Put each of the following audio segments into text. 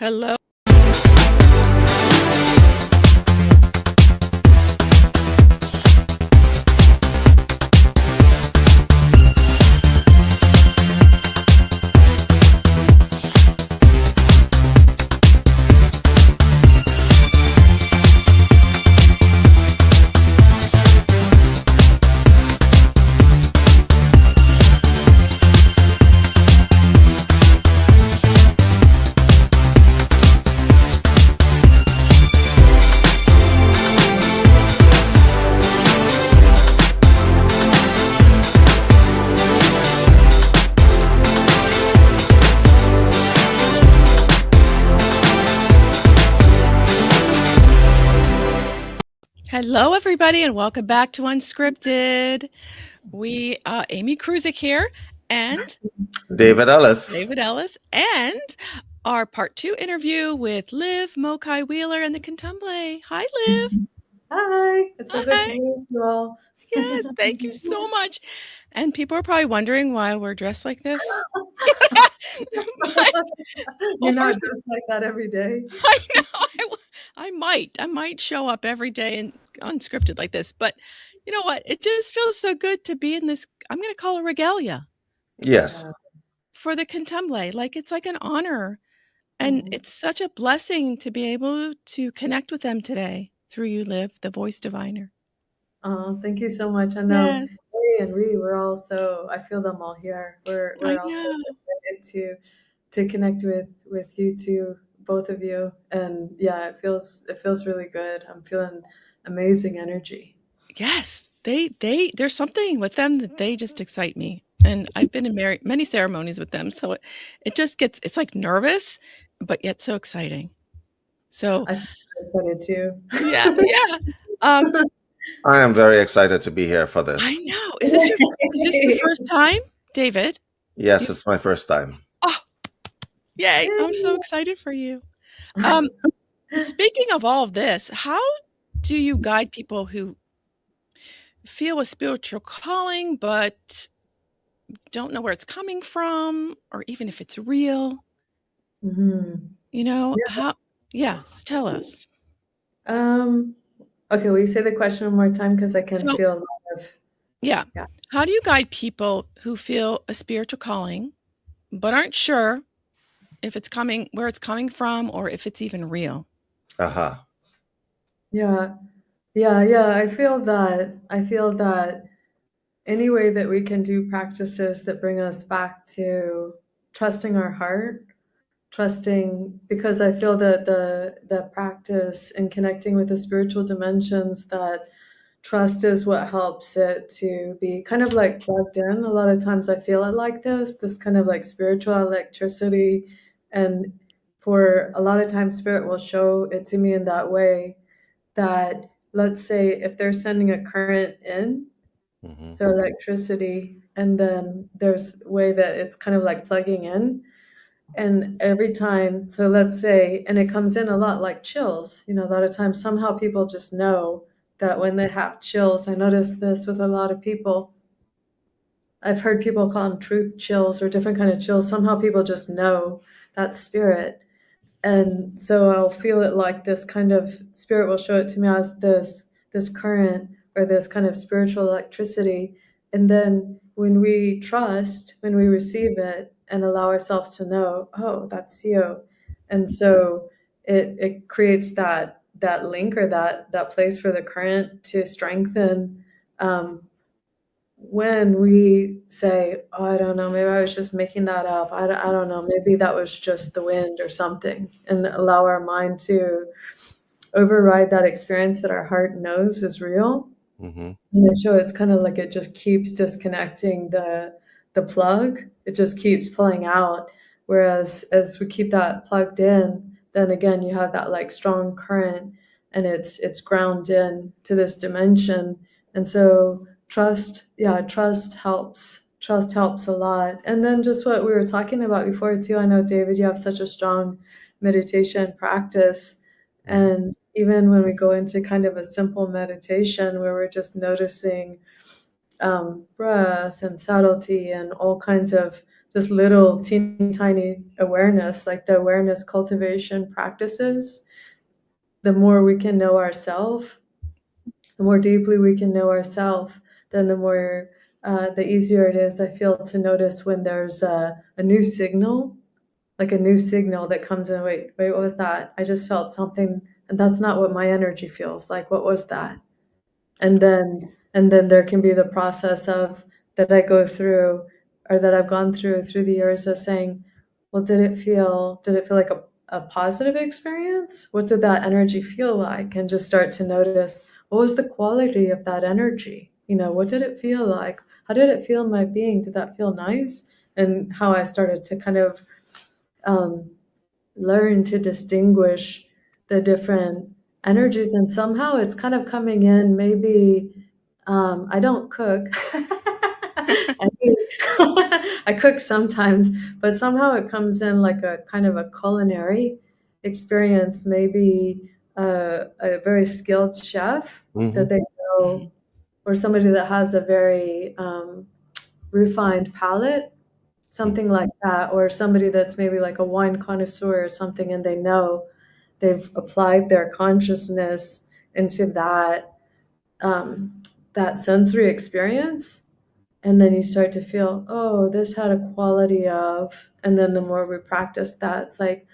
Hello. Hello, everybody, and welcome back to Unscripted. We, Amy Kruzik here, and David Ellis. and our part 2 interview with Liv Mokai Wheeler and the Contemple. Hi, Liv. Hi, it's so good to meet you all. Yes, thank you so much. And people are probably wondering why we're dressed like this. You're not dressed like that every day. I know. I might show up every day and unscripted like this, but you know what? It just feels so good to be in this. I'm going to call it regalia. Yes. For the Contemple. Like it's like an honor. And it's such a blessing to be able to connect with them today through you, Liv, the voice diviner. Oh, thank you so much. I know Ray and we're also, I feel them all here. We're also excited to connect with you two, both of you. And yeah, it feels really good. I'm feeling amazing energy. Yes, there's something with them that they just excite me. And I've been in many ceremonies with them, so it just gets, it's like nervous, but yet so exciting. So I'm excited too. Yeah. I am very excited to be here for this. I know. Is this your first time, David? Yes, it's my first time. Oh, yay! I'm so excited for you. Speaking of all of this, how do you guide people who feel a spiritual calling but don't know where it's coming from, or even if it's real? You know, how? Yes, tell us. Okay, will you say the question one more time, because I can feel a lot of. Yeah. How do you guide people who feel a spiritual calling but aren't sure if it's coming, where it's coming from, or if it's even real? Yeah. I feel that any way that we can do practices that bring us back to trusting our heart, because I feel that the practice in connecting with the spiritual dimensions, that trust is what helps it to be kind of like plugged in. A lot of times I feel it like this kind of like spiritual electricity. And for a lot of times, Spirit will show it to me in that way, that let's say if they're sending a current in, so electricity, and then there's a way that it's kind of like plugging in. And every time, so let's say, and it comes in a lot like chills, a lot of times somehow people just know that when they have chills. I notice this with a lot of people. I've heard people call them truth chills or different kind of chills. Somehow people just know that spirit. And so I'll feel it like this kind of spirit will show it to me as this current or this kind of spiritual electricity. And then when we trust, when we receive it and allow ourselves to know, oh, that's you. And so it creates that link, or that place for the current to strengthen. When we say, oh, I don't know, maybe I was just making that up. I don't know, maybe that was just the wind or something, and allow our mind to override that experience that our heart knows is real. And they show it's kind of like it just keeps disconnecting the plug. It just keeps pulling out. Whereas as we keep that plugged in, then again, you have that like strong current, and it's ground in to this dimension. And so trust helps. Trust helps a lot. And then just what we were talking about before too, I know, David, you have such a strong meditation practice. And even when we go into kind of a simple meditation where we're just noticing breath and subtlety and all kinds of this little teeny tiny awareness, like the awareness cultivation practices, the more we can know ourselves, the more deeply we can know ourselves, then the easier it is, I feel, to notice when there's a new signal, like a new signal that comes in. Wait, what was that? I just felt something, and that's not what my energy feels like. What was that? And then there can be the process of that I go through, or that I've gone through the years of saying, well, did it feel like a positive experience? What did that energy feel like? And just start to notice, what was the quality of that energy? What did it feel like? How did it feel in my being? Did that feel nice? And how I started to kind of um, learn to distinguish the different energies, and somehow it's kind of coming in. Maybe I don't cook. I, I cook sometimes, but somehow it comes in like a kind of a culinary experience. Maybe a very skilled chef that Hmm. they know, or somebody that has a very refined palate, something like that, or somebody that's maybe like a wine connoisseur or something, and they know they've applied their consciousness into um, that sensory experience, and then you start to feel, oh, this had a quality of, and then the more we practice that, it's like,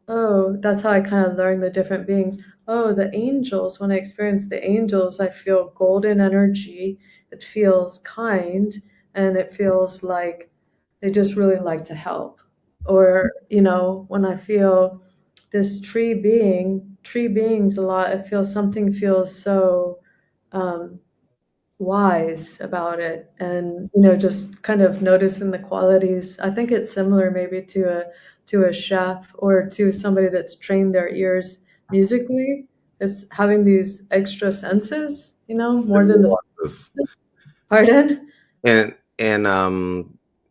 oh, that's how I kind of learned the different beings. Oh, the angels, when I experience the angels, I feel golden energy. It feels kind, and it feels like they just really like to help. Or, when I feel this tree beings a lot, I feel something feels so um, wise about it, and just kind of noticing the qualities. I think it's similar maybe to a chef, or to somebody that's trained their ears musically. It's having these extra senses, The more than the nuances. pardon. And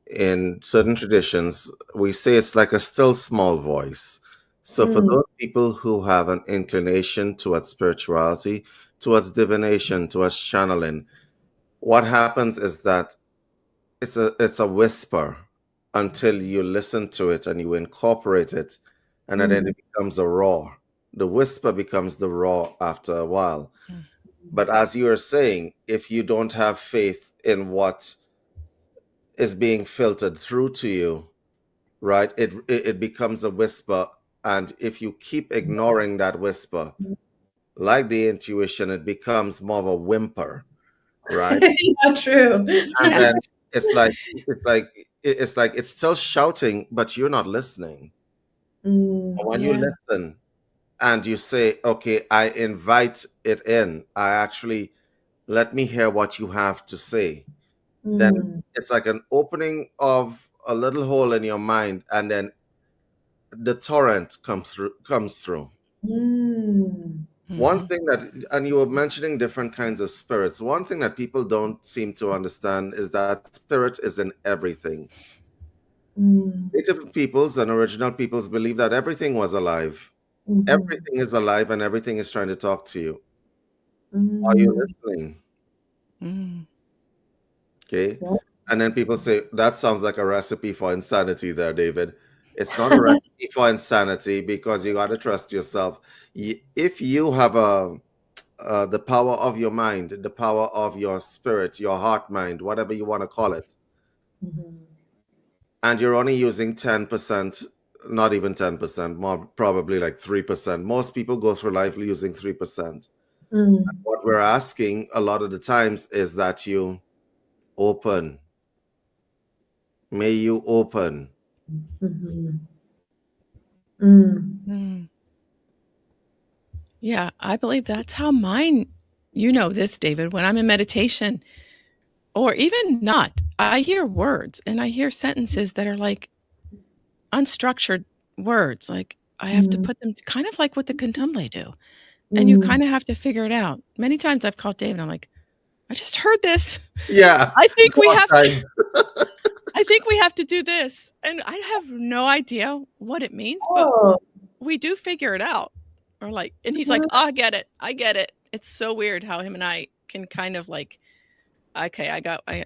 in certain traditions, we say it's like a still small voice. So for Mm, those people who have an inclination towards spirituality, towards divination, towards channeling, what happens is that it's a whisper until you listen to it and you incorporate it, and then mm, it becomes a roar. The whisper becomes the roar after a while. But as you are saying, if you don't have faith in what is being filtered through to you, right, it becomes a whisper. And if you keep ignoring that whisper, like the intuition, it becomes more of a whimper, right? yeah, true. And Yeah. then it's still shouting, but you're not listening. And when you Yeah. listen and you say, okay, I invite it in, I actually let me hear what you have to say, then Mm, it's like an opening of a little hole in your mind, and then the torrent comes through. mm, One Mhm. thing that, and you were mentioning different kinds of spirits, one thing that people don't seem to understand is that spirit is in everything. mm, Native peoples and original peoples believe that everything was alive. mhm, Everything is alive and everything is trying to talk to you. Are you mm. listening? Mm. Okay. Yeah. And then people say, that sounds like a recipe for insanity there, David. It's not a recipe for insanity, because you got to trust yourself. If you have the power of your mind, the power of your spirit, your heart mind, whatever you want to call it, Mhm, and you're only using 10%, not even 10%, more probably like 3%. Most people go through life using 3%. mm, What we're asking a lot of the times is that you open. May you open. mhm, mm, Mm. Yeah, I believe that's how mine, this, David, when I'm in meditation or even not, I hear words and I hear sentences that are like unstructured words. Like I have to mm, put them kind of like what the contemplate do. And you mm. kind of have to figure it out. Many times I've called David, I'm like, I just heard this. Yeah, I think we more have to time. I think we have to do this. And I have no idea what it means, but Oh, we do figure it out. Or like, and he's like, uh, "Oh, I get it. I get it." It's so weird how him and I can kind of like, okay,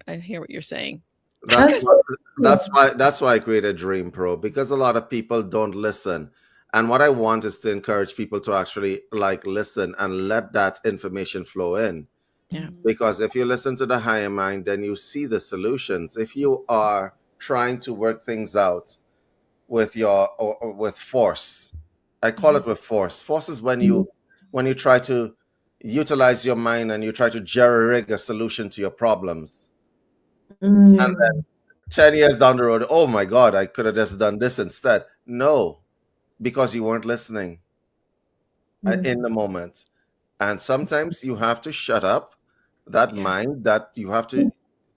I hear what you're saying. That's Because what, Absolutely. that's why I created Dream Pro, because a lot of people don't listen. And what I want is to encourage people to actually like listen and let that information flow in. yeah, Because if you listen to the higher mind, then you see the solutions. If you are trying to work things out with or with force, I call mhm, it with force. Force is when Mm, you try to utilize your mind and you try to jerry rig a solution to your problems. And mm, 10 years down the road, oh my God, I could have just done this instead. No, because you weren't listening in mm, the moment. And sometimes you have to shut up that yeah, mind, that you have to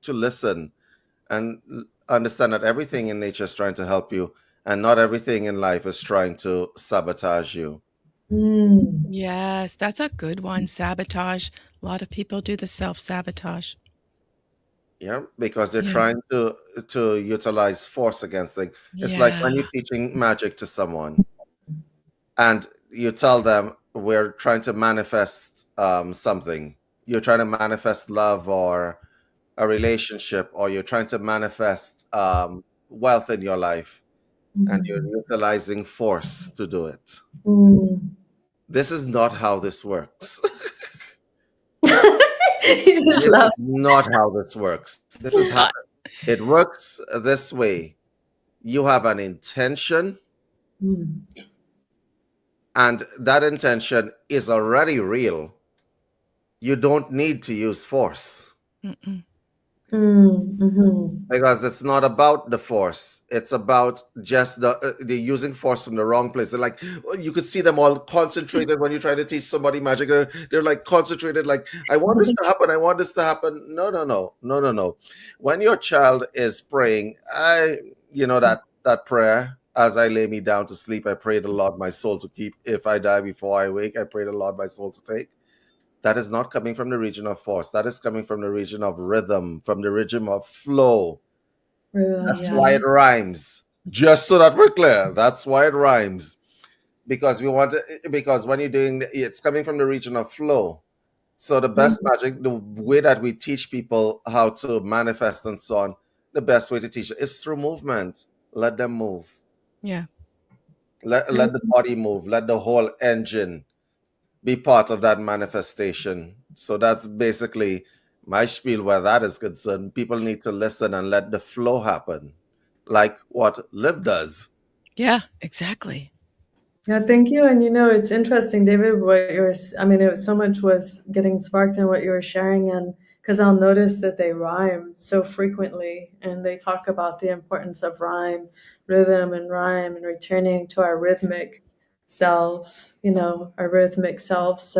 listen and understand that everything in nature is trying to help you, and not everything in life is trying to sabotage you. mm. yes, that's a good one, sabotage. A lot of people do the self-sabotage. Yeah, because they're Yeah, trying to utilize force against things. It's like yeah, when you're teaching magic to someone and you tell them we're trying to manifest something. You're trying to manifest love or a relationship, or you're trying to manifest wealth in your life, and you're Mhm. utilizing force to do it. Mm. This is not how this works. He just This is laughs. not how this works. This is how it works this way. You have an intention, Mm, and that intention is already real. You don't need to use force, mm-mm, mhm, because it's not about the force. It's about just the using force from the wrong place. They're like, well, you could see them all concentrated when you try to teach somebody magic. They're like concentrated, like, I want this to happen. I want this to happen. No, no, no, no, no, no. When your child is praying, that prayer. As I lay me down to sleep, I pray the Lord my soul to keep. If I die before I wake, I pray the Lord my soul to take. That is not coming from the region of force. That is coming from the region of rhythm, from the region of flow. That's Rhythm. yeah, why it rhymes. Just so that we're clear, that's why it rhymes. Because we want to, because when you're doing, it's coming from the region of flow. So the best Mm, magic, the way that we teach people how to manifest and so on, the best way to teach it is through movement. Let them move. yeah, Let the body move. Let the whole engine be part of that manifestation. So that's basically my spiel where that is concerned. People need to listen and let the flow happen, like what Liv does. yeah, exactly. Yeah, thank you. And it's interesting, David, what I mean, it was so much was getting sparked in what you were sharing. And because I'll notice that they rhyme so frequently and they talk about the importance of rhythm and returning to our rhythmic selves, our rhythmic selves.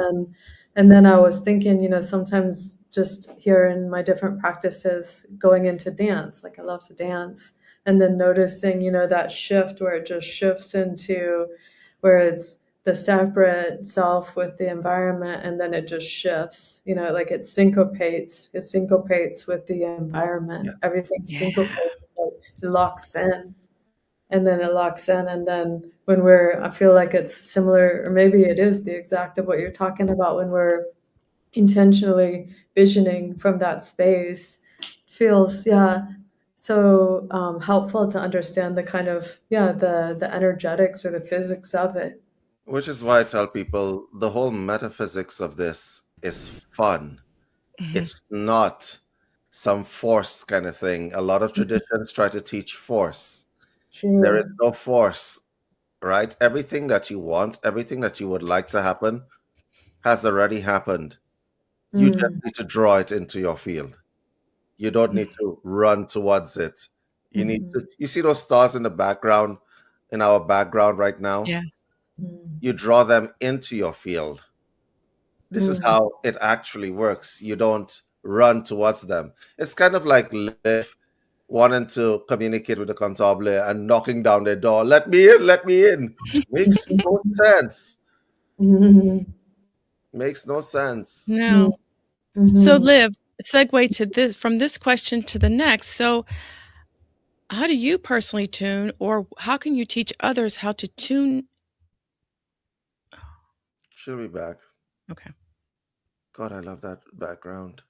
And then I was thinking, sometimes just here in my different practices going into dance, like I love to dance, and then noticing, that shift where it just shifts into where it's the separate self with the environment and then it just shifts, like it syncopates with the environment, Yeah. everything Yeah, syncopates, like it locks in, and then it locks in, and then when we're I feel like it's similar, or maybe it is the exact of what you're talking about, when we're intentionally visioning from that space, feels, yeah, so helpful to understand the kind of, yeah, the energetics or the physics of it. Which is why I tell people the whole metaphysics of this is fun. mhm, It's not some force kind of thing. A lot of traditions try to teach force. There is True. no force, right? Everything that you want, everything that you would like to happen has already happened. You just Mm, need to draw it into your field. You don't mm, need to run towards it. You need mhm, to, you see those stars in the background, in our background right now? yeah, mm, You draw them into your field. This is mm. how it actually works. You don't run towards them. It's kind of like Liv wanting to communicate with the comptable and knocking down their door. Let me in, let me in. Makes no sense. Mhm, Makes no sense. mhm, no. So, mhm. Liv, segue to this from this question to the next. So, how do you personally tune, or how can you teach others how to tune? She'll be back. Okay, God, I love that background.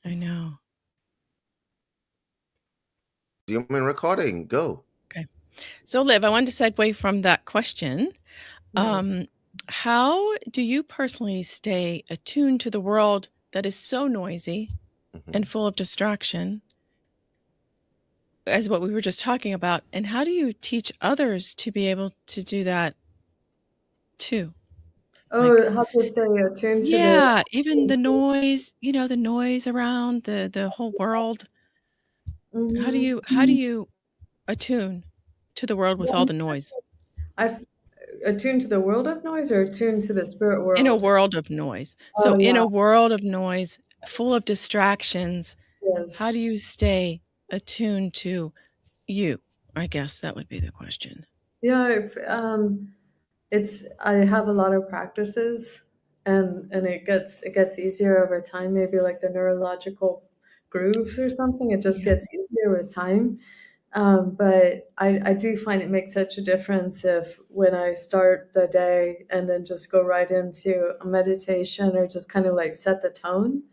I know. human recording. Go. Okay. So, Liv, I wanted to segue from that question. Nice. How do you personally stay attuned to the world that is so noisy Mhm. and full of distraction, as what we were just talking about? And how do you teach others to be able to do that too? Like, Oh, how to stay attuned to the yeah, even the noise, the noise around the whole world. How do Mhm. you attune to the world with all the noise? I've attuned to the world of noise or attuned to the spirit In a world? world of noise. Oh So in yeah. a world of noise, full of distractions, how Yes. do you stay attuned to you? I guess that would be the question. Yeah, it's I have a lot of practices and it gets easier over time, maybe like the neurological grooves or something. It just Yeah. gets easier with time. But I do find it makes such a difference if when I start the day and then just go right into a meditation or just kind of like set the tone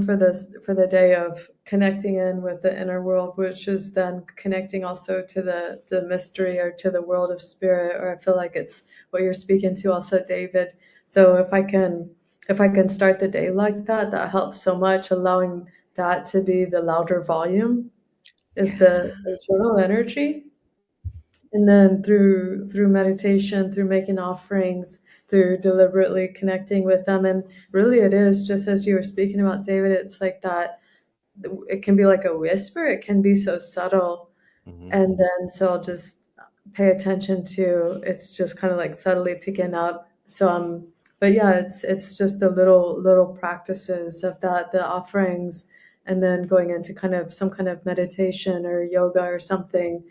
for the day of connecting in with the inner world, which is then connecting also to the mystery or to the world of spirit. Or I feel like it's what you're speaking to also, David. So if I can start the day like that, that helps so much. Allowing that to be the louder volume is Yeah. the internal energy, and then through meditation, through making offerings, through deliberately connecting with them. And really it is just as you were speaking about, David, it's like that. It can be like a whisper, it can be so subtle. Mhm. And then so I'll just pay attention to it's just kind of like subtly picking up. But yeah, it's just the little practices of that, the offerings, and then going into kind of some kind of meditation or yoga or something,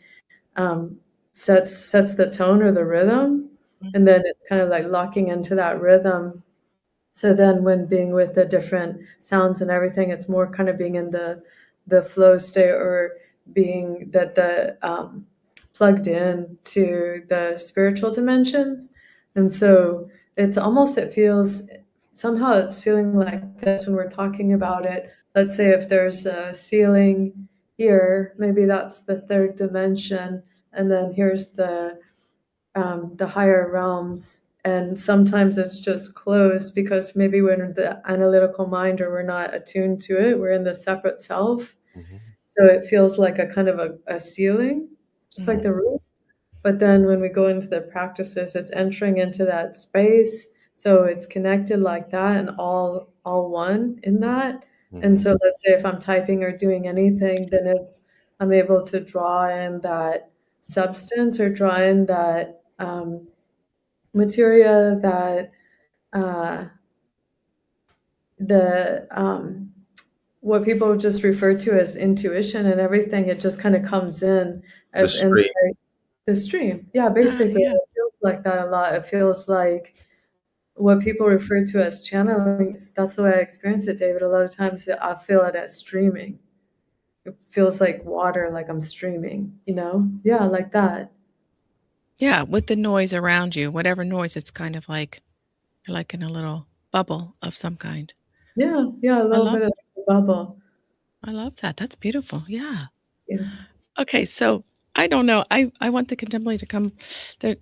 um, sets the tone or the rhythm, and then Mhm. it's kind of like locking into that rhythm. So then when being with the different sounds and everything, it's more kind of being in the flow state, or being that the plugged in to the spiritual dimensions. And so it feels somehow it's feeling like this when we're talking about it. Let's say if there's a ceiling here, maybe that's the third dimension, and then here's the higher realms. And sometimes it's just closed because maybe we're in the analytical mind or we're not attuned to it. We're in the separate self. Mhm. So it feels like a kind of a ceiling, just like Mhm. the roof. But then when we go into the practices, it's entering into that space. So it's connected like that and all one in that. And Mhm. so let's say if I'm typing or doing anything, then I'm able to draw in that substance or draw in that materia, that uh, the what people just refer to as intuition and everything. It just kind of comes in The as stream. insight. The stream, yeah, Ah, basically, yeah. it feels like that a lot. It feels like what people refer to as channeling. That's the way I experience it, David. A lot of times I feel it as streaming. It feels like water, like I'm streaming. Yeah, like that. Yeah, with the noise around you, whatever noise, it's kind of like you're like in a little bubble of some kind. Yeah, yeah, a I little love bit of the bubble. I love that. That's beautiful. Yeah. Yeah. Okay, so I don't know. I want the contemplator to come.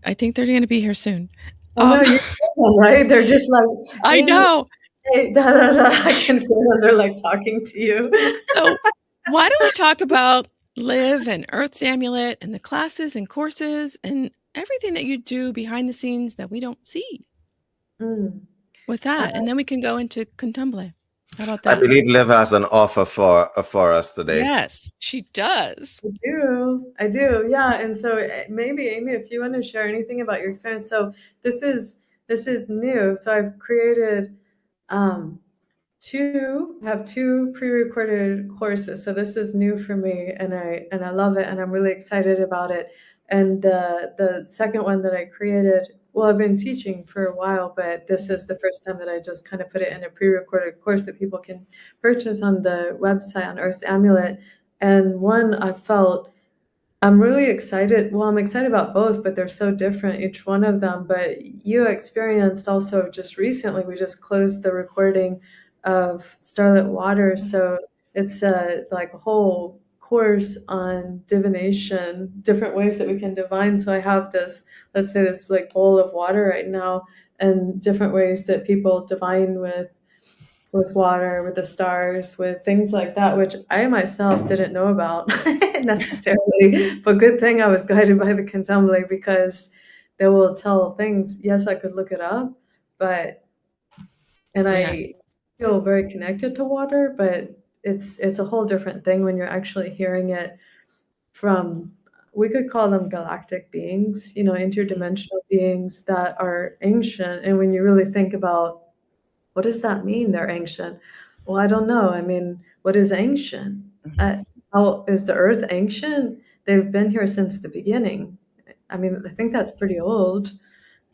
I think they're gonna be here soon. I know Um, you feel them, right? They're just like, I Amy, know. hey, da da da. I can feel them. They're like talking to you. So why don't we talk about Live and Earth's Amulet and the classes and courses and everything that you do behind the scenes that we don't see Mm. with I that, and then we can go into Contemple. How about I that? believe Liv has an offer for us today. Yes, she does. I do. Yeah. And so maybe Amy, if you want to share anything about your experience. So this is new. So I've created um, two pre-recorded courses. So this is new for me, and I love it, and I'm really excited about it. And the second one that I created, well, I've been teaching for a while, but this is the first time that I just kind of put it in a pre-recorded course that people can purchase on the website on Earth's Amulet. And one I felt I'm really excited. Well, I'm excited about both, but they're so different, each one of them. But you experienced also just recently, we just closed the recording of Starlit Water. So it's like a whole course on divination, different ways that we can divine. So I have this, let's say, this like bowl of water right now, and different ways that people divine with water, with the stars, with things like that, which I myself didn't know about necessarily. But good thing I was guided by the Candomblé, because they will tell things. Yes, I could look it up, but and Yeah. I feel very connected to water, but it's a whole different thing when you're actually hearing it from, we could call them galactic beings, interdimensional beings that are ancient. And when you really think about, what does that mean, they're ancient? Well, I don't know. I mean, what is ancient? Mhm. How is the earth ancient? They've been here since the beginning. I mean, I think that's pretty old.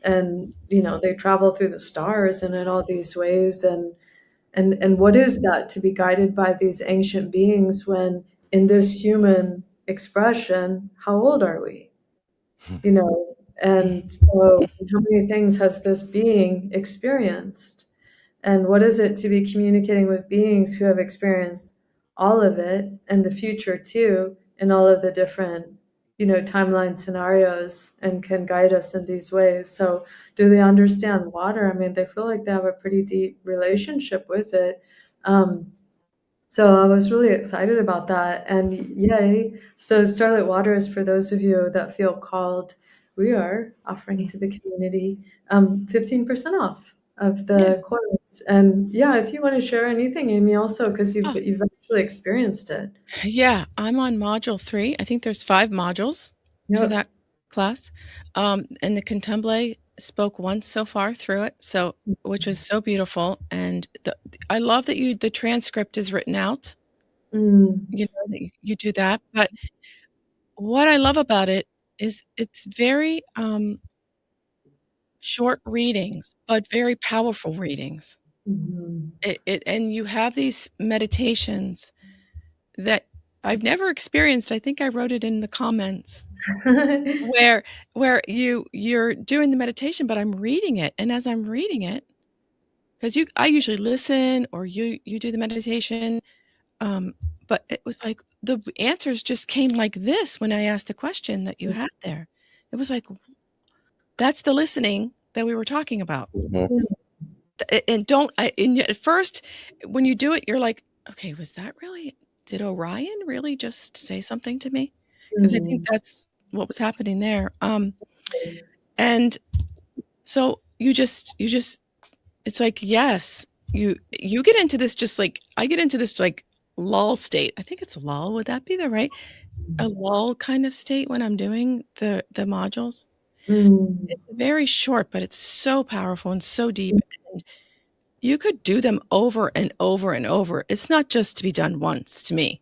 And, they travel through the stars and in all these ways. And what is that, to be guided by these ancient beings when in this human expression, how old are we? You know, and so how many things has this being experienced? And what is it to be communicating with beings who have experienced all of it and the future too, and all of the different, timeline scenarios, and can guide us in these ways? So, do they understand water? I mean, they feel like they have a pretty deep relationship with it. Um, so I was really excited about that, and yay. So Starlight Waters, for those of you that feel called, we are offering to the community 15% off of Yeah. the course. And yeah, if you want to share anything, Amy, also, because Oh, you've actually experienced it. yeah. I'm on module 3. I think there's 5 modules to Yep. that class. And the Contemplate spoke once so far through it, so which is so beautiful. And I love that the transcript is written out. Mm. That you do that. But what I love about it is it's very short readings, but very powerful readings. Mhm. And you have these meditations that I've never experienced. I think I wrote it in the comments where you're doing the meditation, but I'm reading it, and as I'm reading it, because I usually listen or you do the meditation, um, but it was like the answers just came like this when I asked the question that you had there. It was like, that's the listening that we were talking about. Mhm. And don't I and yet at first, when you do it, you're like, "Okay, was that really did Orion really just say something to me?" Because I think Mm. that's what was happening there. And so you just it's like, yes, you get into this just like I get into this, like, lull state. I think it's lull, would that be the right a lull kind of state when I'm doing the modules? Mm. It's very short, but it's so powerful and so deep. You could do them over and over and over. It's not just to be done once to me.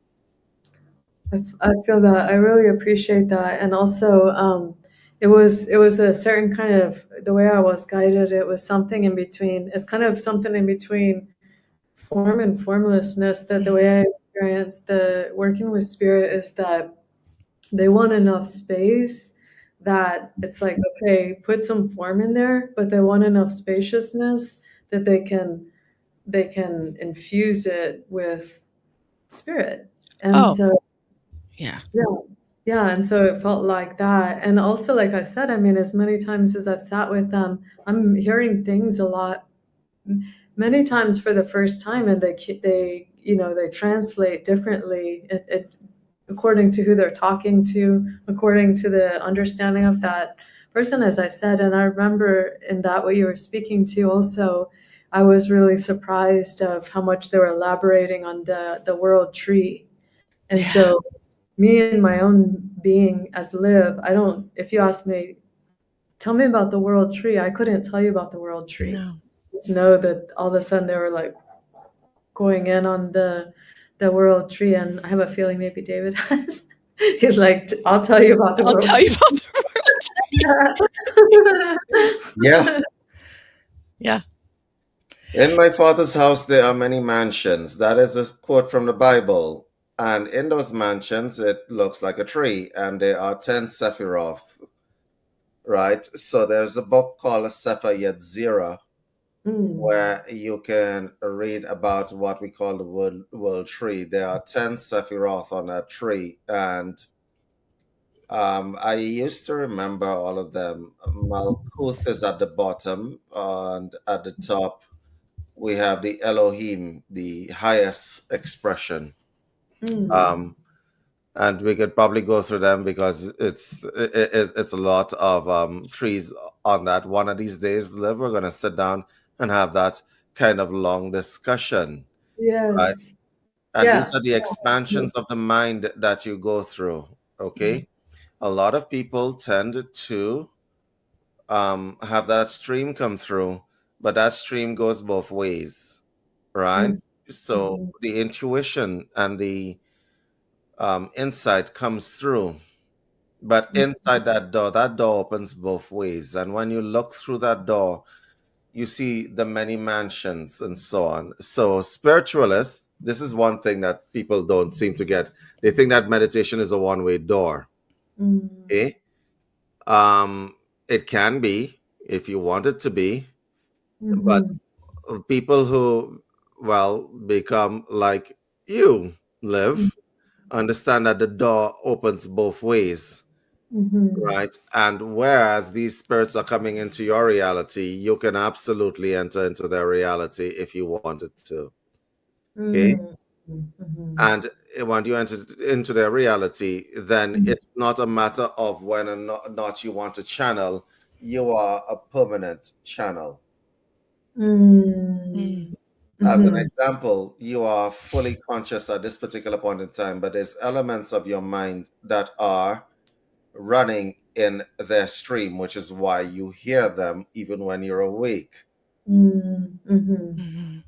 I feel that. I really appreciate that. And also, it was a certain kind of, the way I was guided, it was something in between. It's kind of something in between form and formlessness, that the way Mhm. I experience the working with spirit is that they want enough space, that it's like, okay, put some form in there, but they want enough spaciousness that they can infuse it with spirit. And Oh, so yeah. yeah, yeah, and so it felt like that. And also, like I said, I mean, as many times as I've sat with them, I'm hearing things a lot, many times for the first time, and they translate differently, according to who they're talking to, according to the understanding of that person, as I said. And I remember in that, what you were speaking to also, I was really surprised of how much they were elaborating on the world tree. And Yeah. so, me and my own being as Liv, I don't, if you ask me, tell me about the world tree, I couldn't tell you about the world tree. No. Just know that all of a sudden they were like going in on the world tree, and I have a feeling maybe David has. He's like, I'll tell you about the I'll world tell you tree. about the world. Yeah. Yeah. In my father's house, there are many mansions. That is a quote from the Bible. And in those mansions, it looks like a tree, and there are 10 Sephiroth, right? So there's a book called Sefer Yetzirah, Mm. where you can read about what we call the world tree. There are 10 Sephiroth on that tree, and I used to remember all of them. Malkuth is at the bottom, and at the top we have the Elohim, the highest expression. Mm. Um, and we could probably go through them because it's a lot of trees on that. One of these days, Liv, we're gonna sit down and have that kind of long discussion, right? Yes. And Yeah. these are the expansions of the mind that you go through. Mhm. Okay, a lot of people tend to have that stream come through, but that stream goes both ways, right? Mm. So Mhm. the intuition and the insight comes through. But Mm. inside that door opens both ways. And when you look through that door, you see the many mansions and so on. So, spiritualists, this is one thing that people don't seem to get. They think that meditation is a one-way door. Mm. Okay? Um, it can be if you want it to be, but Mhm. people who, well, become like you Mm. live understand that the door opens both ways. Mhm. Right. And whereas these spirits are coming into your reality, you can absolutely enter into their reality if you wanted to. Okay. Mm. Mhm. And when you enter into their reality, then Mhm. it's not a matter of whether or not you want to channel. You are a permanent channel. Mm. Mm. As an Mhm. example, you are fully conscious at this particular point in time, but there's elements of your mind that are running in their stream, which is why you hear them even when you're awake. Mm. Mhm. Mhm.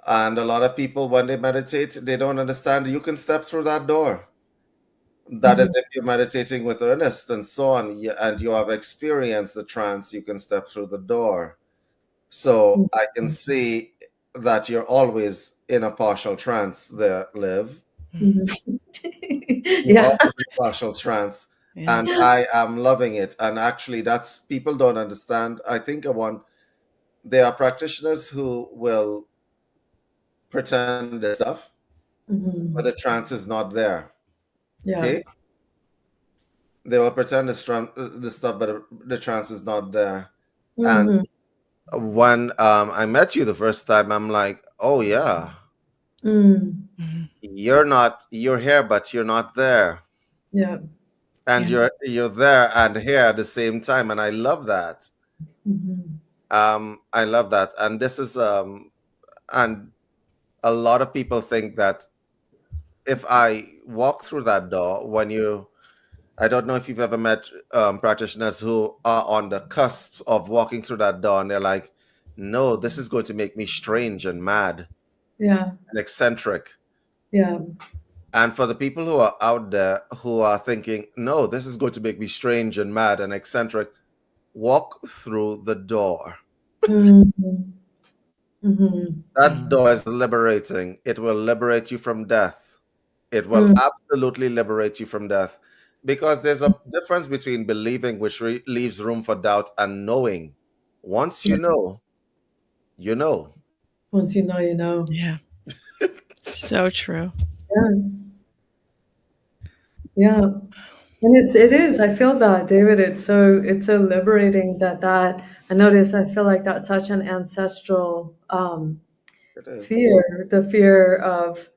And a lot of people, when they meditate, they don't understand you can step through that door. That is, Mhm. if you're meditating with earnest and so on, and you have experienced the trance, you can step through the door. So I can Mhm. see that you're always in a partial trance there, Liv. Mhm. Mhm. You're Yeah. always in partial trance. Yeah. And I am loving it. And actually, that's people don't understand. I think there are practitioners who will pretend there's stuff, but the Mhm. trance is not there. Yeah. Okay? They will pretend the stuff, but the trance is not there. And Mhm. when I met you the first time, I'm like, oh yeah, Mm. Mhm. you're here, but you're not there. Yeah. And Yeah. you're there and here at the same time. And I love that. Mhm. I love that. And this is and a lot of people think that if I walk through that door, I don't know if you've ever met practitioners who are on the cusp of walking through that door and they're like, no, this is going to make me strange and mad Yeah. and eccentric. Yeah. And for the people who are out there who are thinking, no, this is going to make me strange and mad and eccentric, walk through the door. Mhm. Mhm. That Mhm. door is liberating. It will liberate you from death. It will Mm. absolutely liberate you from death. Because there's a difference between believing, which leaves room for doubt, and knowing. Once Yeah. you know. Once you know, you know. Yeah. So true. Yeah. Yeah. And it is. I feel that, David. It's so liberating that I notice. I feel like that's such an ancestral It is. fear. The fear of,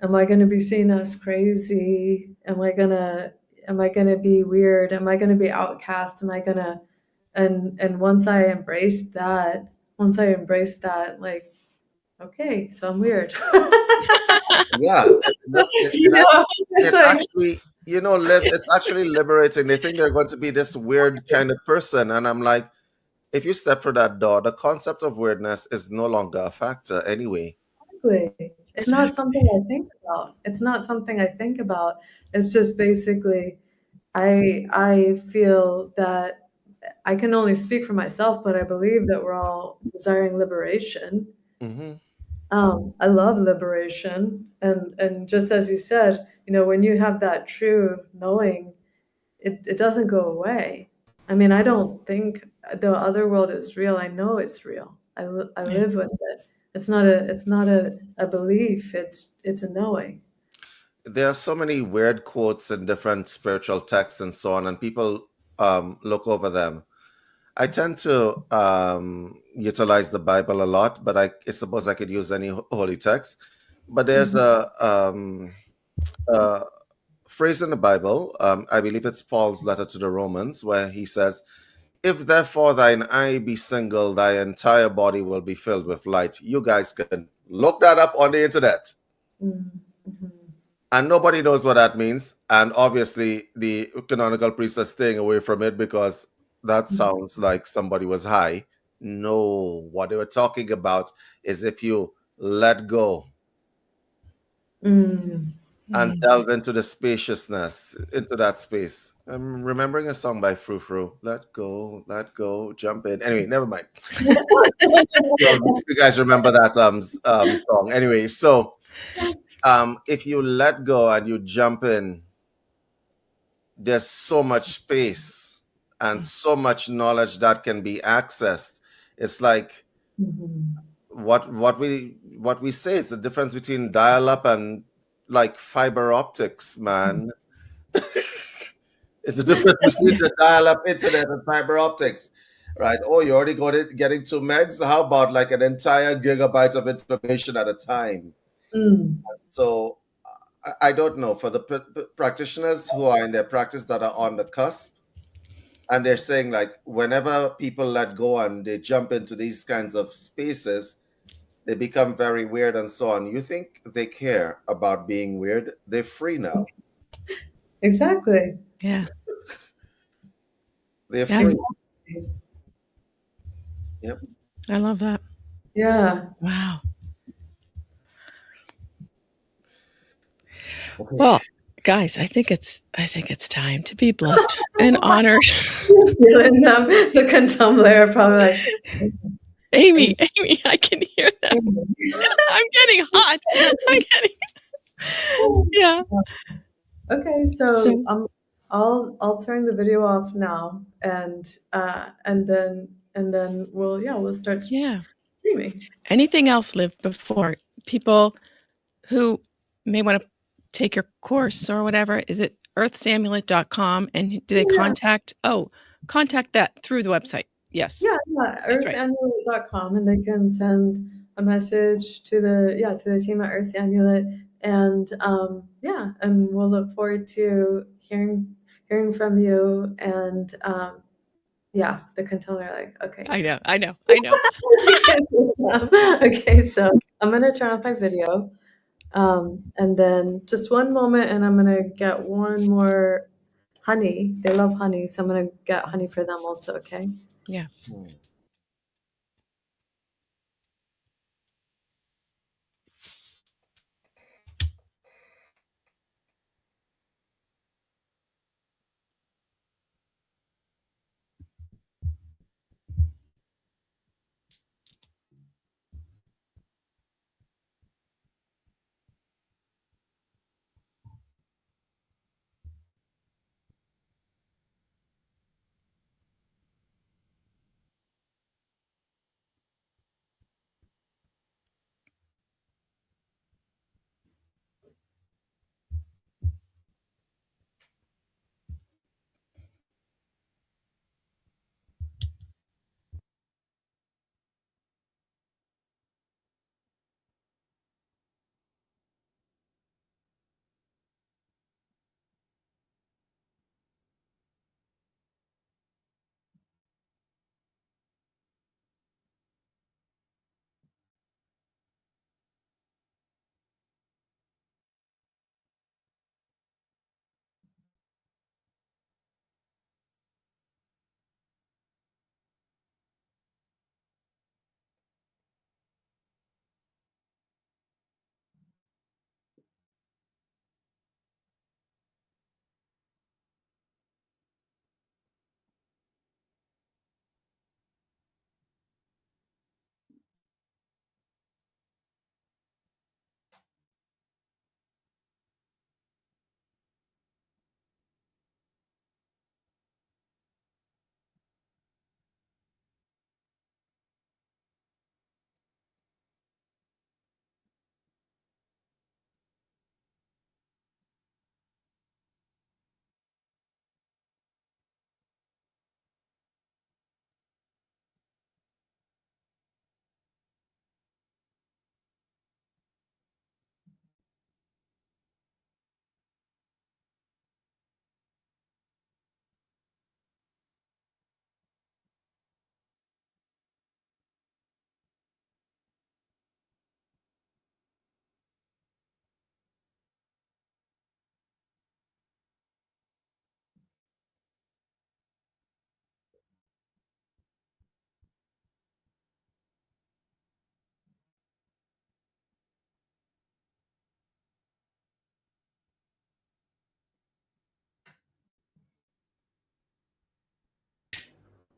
am I going to be seen as crazy? Am I gonna be weird? Am I gonna be outcast? Am I gonna and once I embraced that, like, okay, so I'm weird. Yeah, You know, it's it like, actually, it's actually liberating. They think they're going to be this weird kind of person. And I'm like, if you step through that door, the concept of weirdness is no longer a factor anyway. exactly. It's not Exactly. something I think about. It's not something I think about. It's just basically I feel that I can only speak for myself, but I believe that we're all desiring liberation. Hmm. I love liberation, and just as you said, when you have that true knowing, it doesn't go away. I mean, I don't think the other world is real. I know it's real. I Yeah. live with it. It's not a belief. It's a knowing. There are so many weird quotes in different spiritual texts and so on, and people look over them. I tend to utilize the Bible a lot, but I suppose I could use any holy text. But there's Mhm. a phrase in the Bible, I believe it's Paul's letter to the Romans, where he says, "If therefore thine eye be single, thy entire body will be filled with light." You guys can look that up on the internet. Mm, mhm. And nobody knows what that means. And obviously, the canonical priests are staying away from it because that sounds like somebody was high. No, what they were talking about is if you let go Mm. and Mm. delve into the spaciousness, into that space. I'm remembering a song by Frou Frou. Let go, jump in. Anyway, never mind. You guys remember that song. Anyway, so if you let go and you jump in, there's so much space and so much knowledge that can be accessed. It's like Mhm. what we say. It's the difference between dial-up and like fiber optics, man. It's the difference between the dial-up internet and fiber optics, right? Oh, you already got it getting 2 megs. How about like an entire gigabyte of information at a time? Mm. So I don't know for the practitioners who are in their practice that are on the cusp, and they're saying like whenever people let go and they jump into these kinds of spaces, they become very weird and so on. You think they care about being weird? They're free now. Exactly. Yeah. They're Yeah. free. Exactly. Yep. I love that. Yeah. Wow. Okay. Well, guys, I think it's time to be blessed and honored. Feeling them, the contemplar probably like, Amy, "Amen, Amy, I can hear that. amen." I'm getting hot. I'm getting yeah. Okay, so So I'll turn the video off now, and then we'll start yeah. streaming. Anything else, Liv, before people who may want to take your course or whatever, is it earthsamulet.com? And do they Yeah, contact that through the website? Yes, yeah, that's right. earthsamulet.com, and they can send a message to the team at Earth Amulet, and yeah, and we'll look forward to hearing from you, and yeah, the controller like, okay. I know, I know, I know. Okay, so I'm gonna turn off my video. And then just one moment, and I'm gonna get one more honey. They love honey, so I'm gonna get honey for them also, okay? Yeah. Hmm.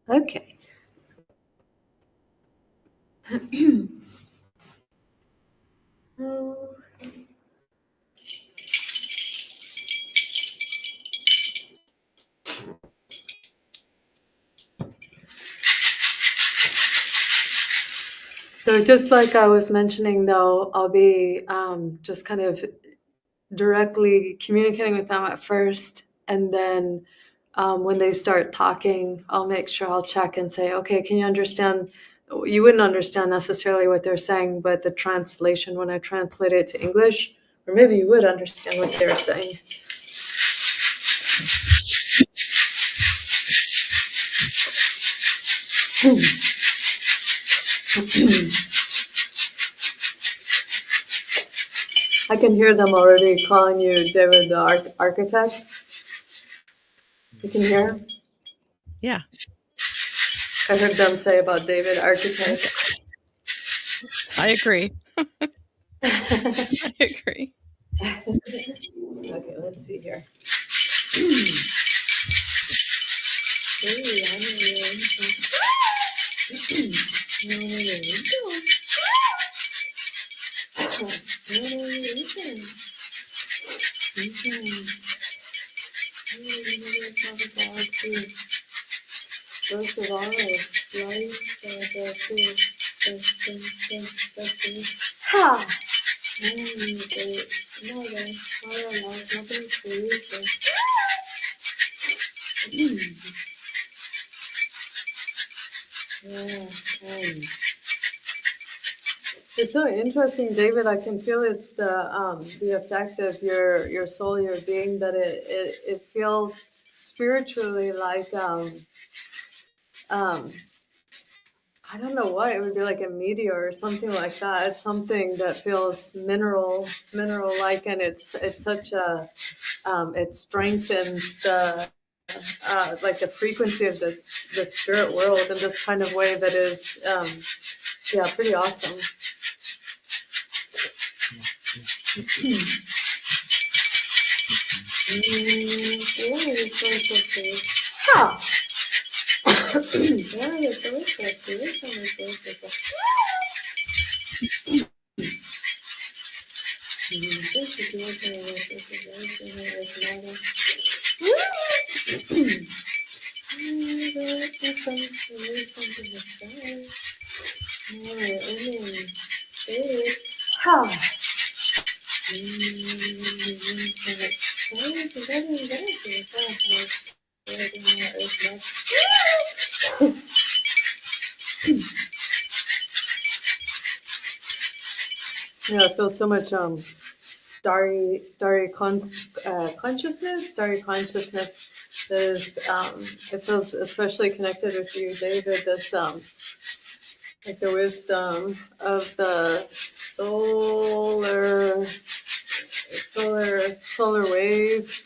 Okay. So just like I was mentioning, though, I'll be just kind of directly communicating with them at first, and then when they start talking, I'll make sure I'll check and say, okay, can you understand? You wouldn't understand necessarily what they're saying, but the translation, when I translate it to English, or maybe you would understand what they're saying. I can hear them already calling you David the architect. You can hear? Yeah. I heard them say about David architect. I agree. I agree. Okay, let's see here. Ha! It's so interesting, David. I can feel it's the effect of your soul, your being, that it feels spiritually like I don't know what it would be, like a meteor or something like that. It's something that feels mineral like, and it's such a it strengthens the like the frequency of the spirit world in this kind of way that is yeah, pretty awesome. Huh. Yeah, I feel so much starry consciousness. Starry consciousness is it feels especially connected with you, David. This like the wisdom of the solar wave.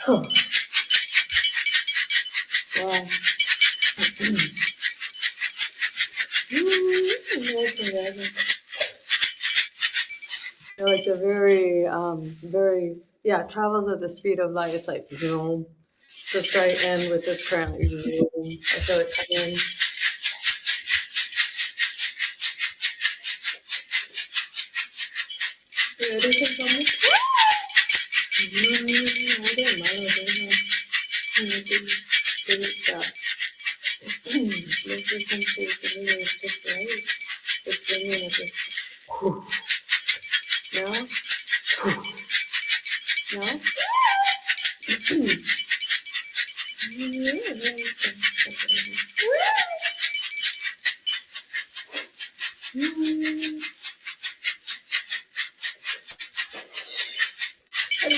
Oh. Wow. Like a very, yeah, travels at the speed of light. It's like zoom, just right in with this current. Like, zoom. I feel it come in. You ready for something? No? No?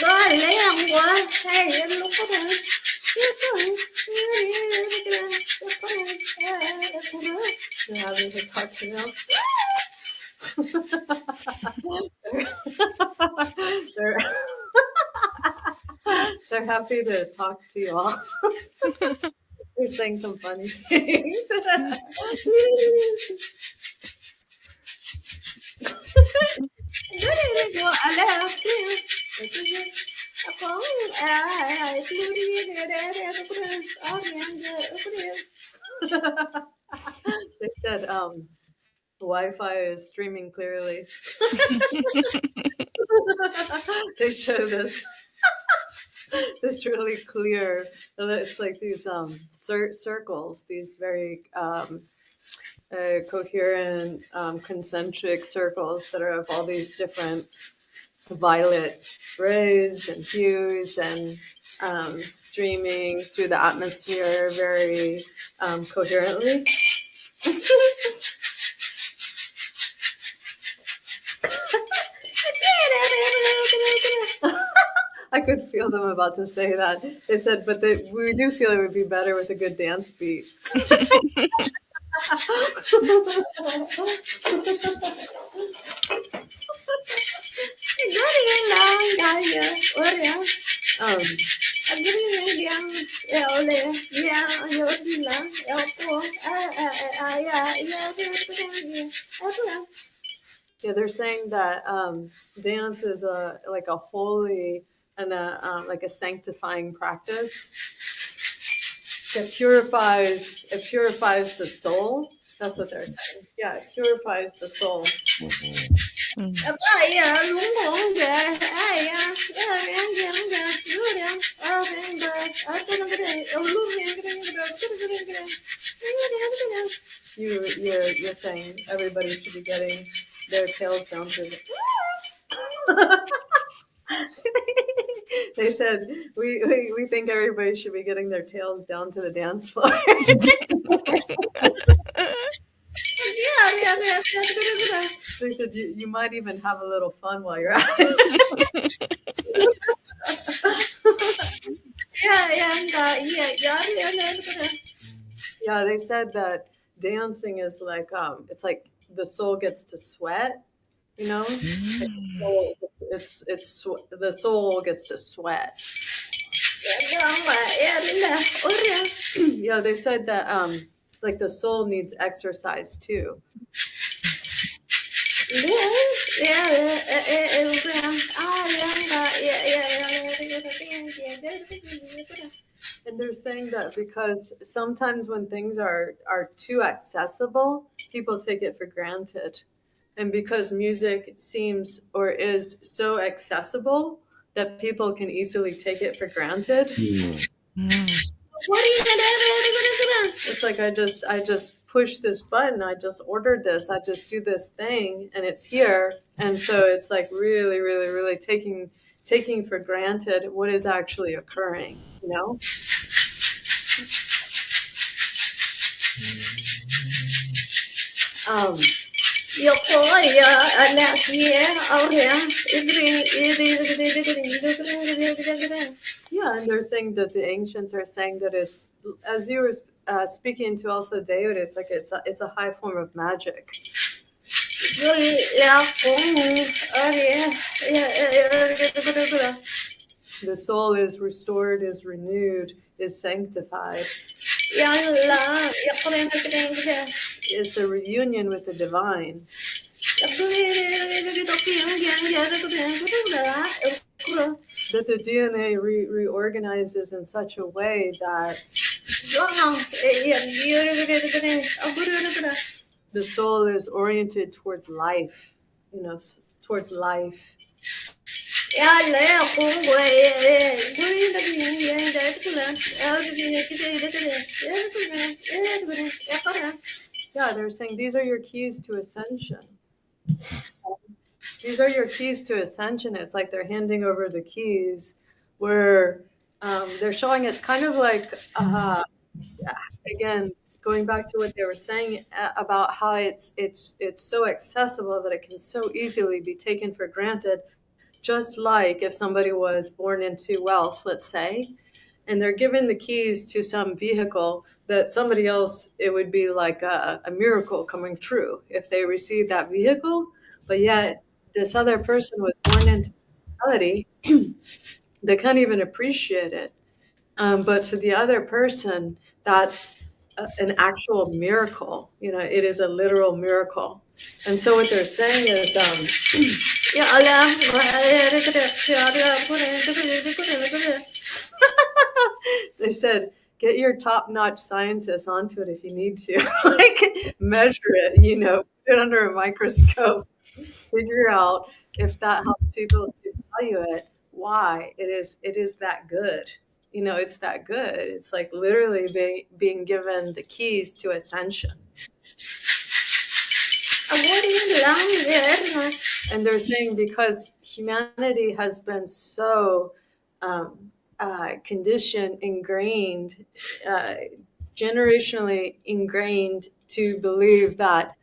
Rồi lấy làm quá hay em lúc có thể having to talk to them. they're, they're happy to talk to you all. They're saying some funny things. They said Wi-Fi is streaming clearly. They show this really clear. It's like these circles, these very coherent concentric circles that are of all these different violet rays and hues and streaming through the atmosphere very coherently. I could feel them about to say that. They said, but we do feel it would be better with a good dance beat. Yeah, they're saying that dance is like a holy and like a sanctifying practice. It purifies the soul. That's what they're saying. Yeah, it purifies the soul. You're saying everybody should be getting their tails down to the They said we think everybody should be getting their tails down to the dance floor. They said you might even have a little fun while you're at it. Yeah, they said that dancing is like it's like the soul gets to sweat, you know? It's the soul gets to sweat. Yeah, they said that like the soul needs exercise too. And they're saying that because sometimes when things are too accessible, people take it for granted. And because music seems or is so accessible that people can easily take it for granted. It's like I just push this button, I just ordered this, I just do this thing and it's here. And so it's like really, really, really taking for granted what is actually occurring, you know? Yeah, and they're saying that the ancients are saying that it's, as you were speaking to also David, it's like it's a high form of magic. The soul is restored, is renewed, is sanctified. It's a reunion with the divine. That the DNA reorganizes in such a way that the soul is oriented towards life, you know, towards life. Yeah, they're saying these are your keys to ascension. These are your keys to ascension. It's like they're handing over the keys where they're showing it's kind of like, again, going back to what they were saying about how it's so accessible that it can so easily be taken for granted. Just like if somebody was born into wealth, let's say, and they're given the keys to some vehicle that somebody else, it would be like a miracle coming true if they received that vehicle. But yet this other person was born into reality. They can't even appreciate it. But to the other person, that's an actual miracle. It is a literal miracle. And so what they're saying is, they said, get your top-notch scientists onto it if you need to, like measure it, put it under a microscope, figure out if that helps people to value it, why it is that good. It's that good. It's like literally being given the keys to ascension. And they're saying because humanity has been so conditioned, ingrained, generationally ingrained to believe that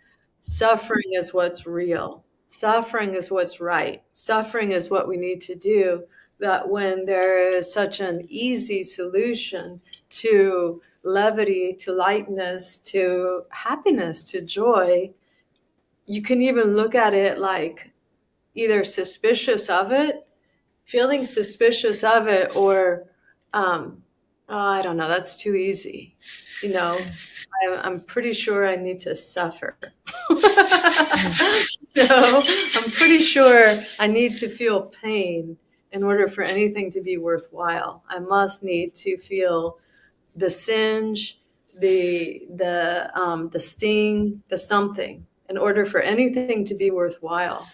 suffering is what's real. Suffering is what's right. Suffering is what we need to do. That when there is such an easy solution to levity, to lightness, to happiness, to joy, you can even look at it like either suspicious of it, feeling suspicious of it, or oh, I don't know, that's too easy. I'm pretty sure I need to suffer. So I'm pretty sure I need to feel pain in order for anything to be worthwhile. I must need to feel the singe, the sting, the something, in order for anything to be worthwhile.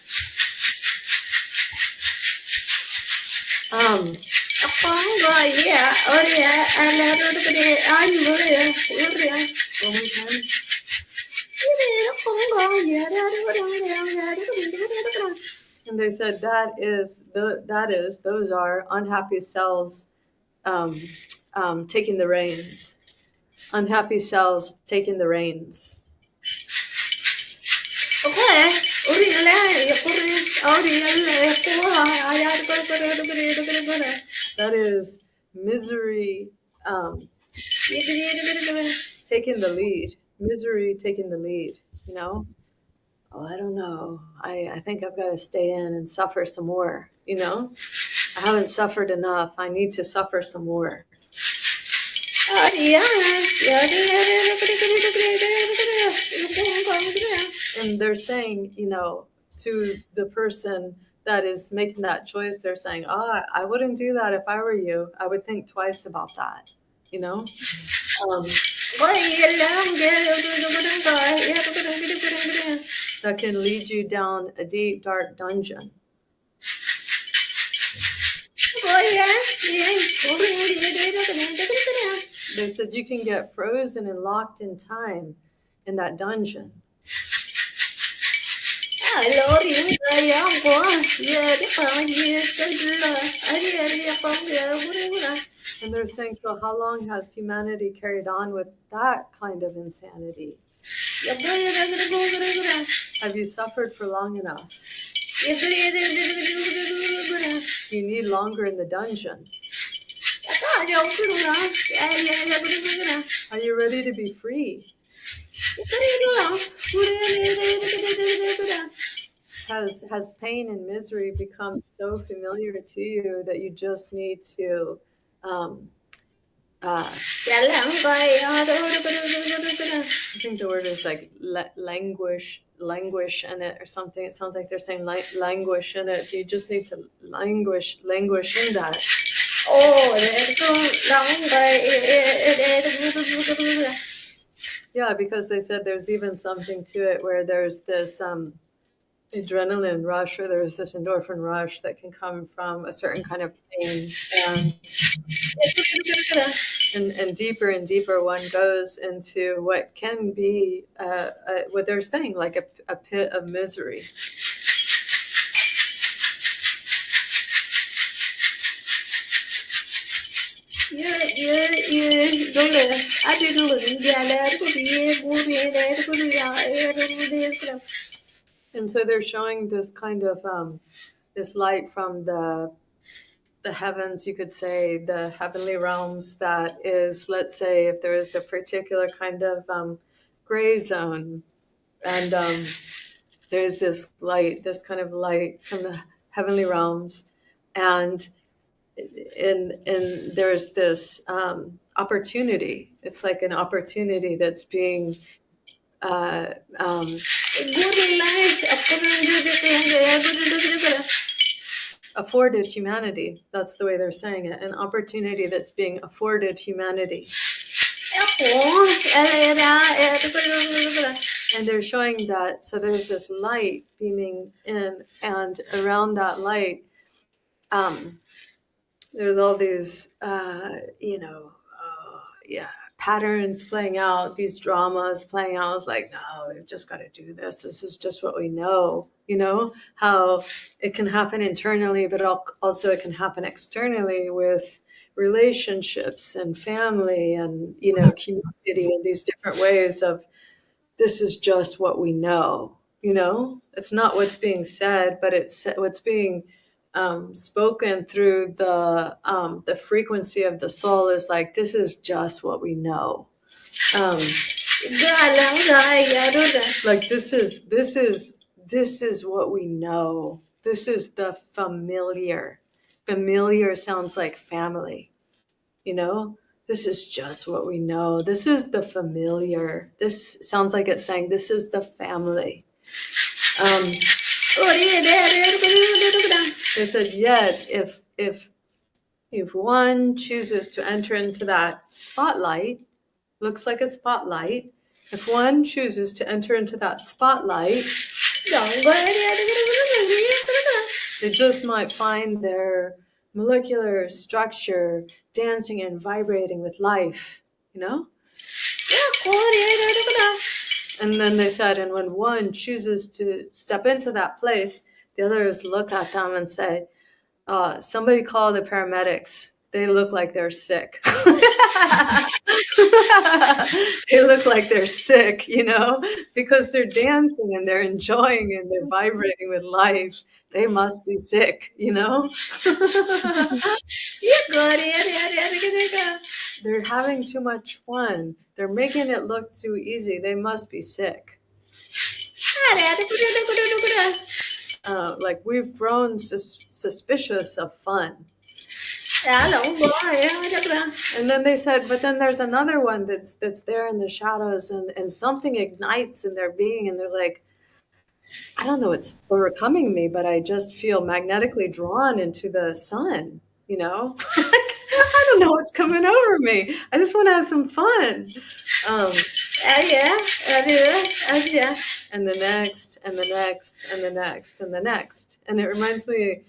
And they said those are unhappy cells taking the reins. Unhappy cells taking the reins. That is misery taking the lead. Misery taking the lead, Oh, I don't know. I think I've got to stay in and suffer some more, I haven't suffered enough. I need to suffer some more. And they're saying, to the person that is making that choice, they're saying, oh, I wouldn't do that if I were you. I would think twice about that, that can lead you down a deep, dark dungeon. They said you can get frozen and locked in time in that dungeon. And they're saying, so how long has humanity carried on with that kind of insanity? Have you suffered for long enough? Do you need longer in the dungeon? Are you ready to be free? Has pain and misery become so familiar to you that you just need to I think the word is like languish in it or something. It sounds like they're saying languish in it. You just need to languish in that. Yeah, because they said there's even something to it where there's this adrenaline rush, or there's this endorphin rush that can come from a certain kind of pain, and deeper and deeper one goes into what can be what they're saying, like a pit of misery. And so they're showing this kind of this light from the heavens, you could say, the heavenly realms, that is, let's say, if there is a particular kind of gray zone, and there's this light, this kind of light from the heavenly realms, and and there's this opportunity. It's like an opportunity that's being afforded humanity. That's the way they're saying it. An opportunity that's being afforded humanity. And they're showing that, so there's this light beaming in, and around that light, there's all these, patterns playing out, these dramas playing out. It's like, no, we've just got to do this. This is just what we know. How it can happen internally, but also it can happen externally with relationships and family and, community, and these different ways of, this is just what we know. It's not what's being said, but it's what's being spoken through the frequency of the soul is like, this is just what we know. Like this is what we know. This is the familiar. Familiar sounds like family. This is just what we know. This is the familiar. This sounds like it's saying, this is the family. They said, yet if one chooses to enter into that spotlight, looks like a spotlight. If one chooses to enter into that spotlight, they just might find their molecular structure dancing and vibrating with life, And then they said, and when one chooses to step into that place, the others look at them and say, somebody call the paramedics. They look like they're sick. They look like they're sick, because they're dancing and they're enjoying and they're vibrating with life. They must be sick, They're having too much fun. They're making it look too easy. They must be sick. Like we've grown suspicious of fun. And then they said, but then there's another one that's there in the shadows, and something ignites in their being, and they're like, I don't know what's overcoming me, but I just feel magnetically drawn into the sun, I don't know what's coming over me. I just want to have some fun. And the next, and the next, and the next, and the next. And it reminds me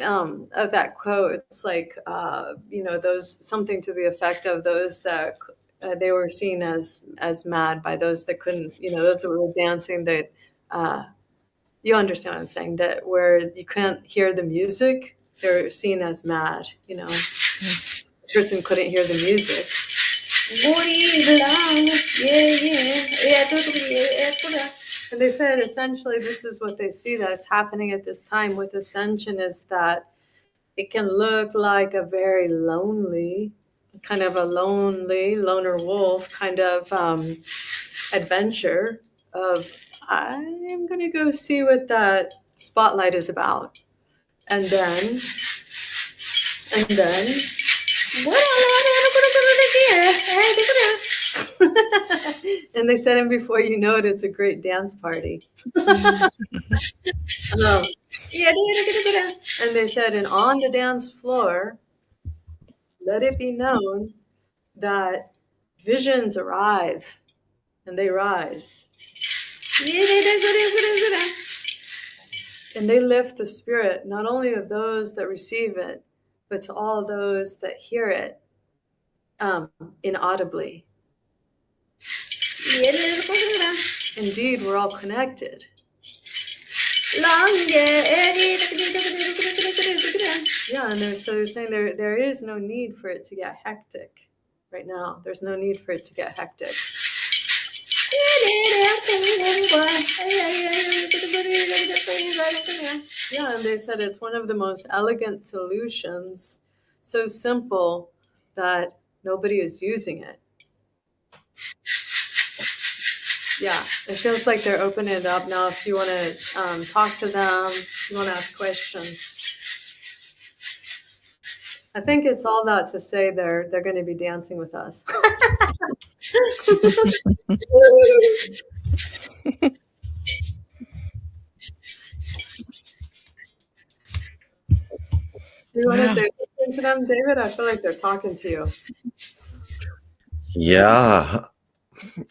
of that quote. It's like, those, something to the effect of those that they were seen as mad by those that couldn't, those that were dancing, that you understand what I'm saying, that where you can't hear the music, they're seen as mad, The person couldn't hear the music. And they said essentially this is what they see that's happening at this time with ascension, is that it can look like a very lonely, kind of a lonely loner wolf kind of adventure of, I'm going to go see what that spotlight is about. And then and they said, and before you know it, it's a great dance party. And they said, and on the dance floor, let it be known that visions arrive and they rise. And they lift the spirit, not only of those that receive it, but to all those that hear it inaudibly. Indeed, we're all connected. Yeah, and so they're saying there is no need for it to get hectic right now. There's no need for it to get hectic. Yeah, and they said it's one of the most elegant solutions, so simple that nobody is using it. Yeah, it feels like they're opening it up now. If you want to talk to them, if you want to ask questions. I think it's all that to say they're going to be dancing with us. Do you want to Wow. say something to them, David? I feel like they're talking to you. Yeah,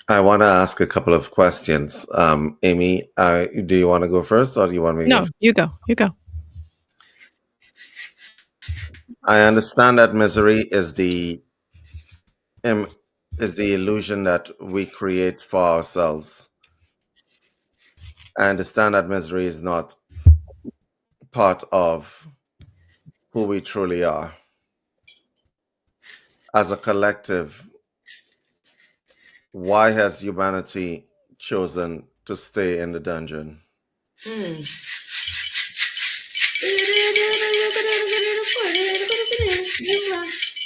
I want to ask a couple of questions. Amy, do you want to go first, or do you want me to go No, first? you go. You go. I understand that misery is the illusion that we create for ourselves. I understand that misery is not part of who we truly are. As a collective, why has humanity chosen to stay in the dungeon?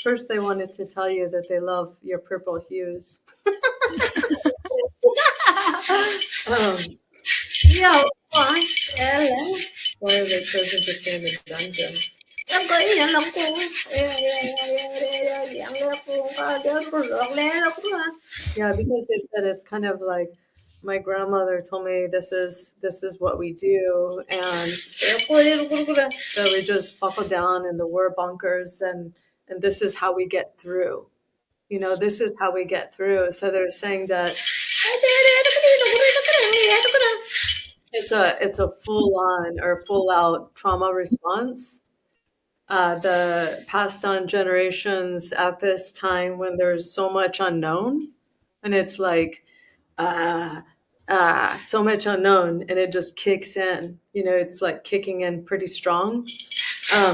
First, they wanted to tell you that they love your purple hues. Why are they chosen to stay in the dungeon? Yeah, because they said it's kind of like my grandmother told me this is what we do, and so we just buckle down in the war bunkers, and this is how we get through. You know, this is how we get through. So they're saying that it's a full on or full out trauma response. The passed on generations at this time when there's so much unknown, and it's like so much unknown, and it just kicks in. You know, it's like kicking in pretty strong. Yeah,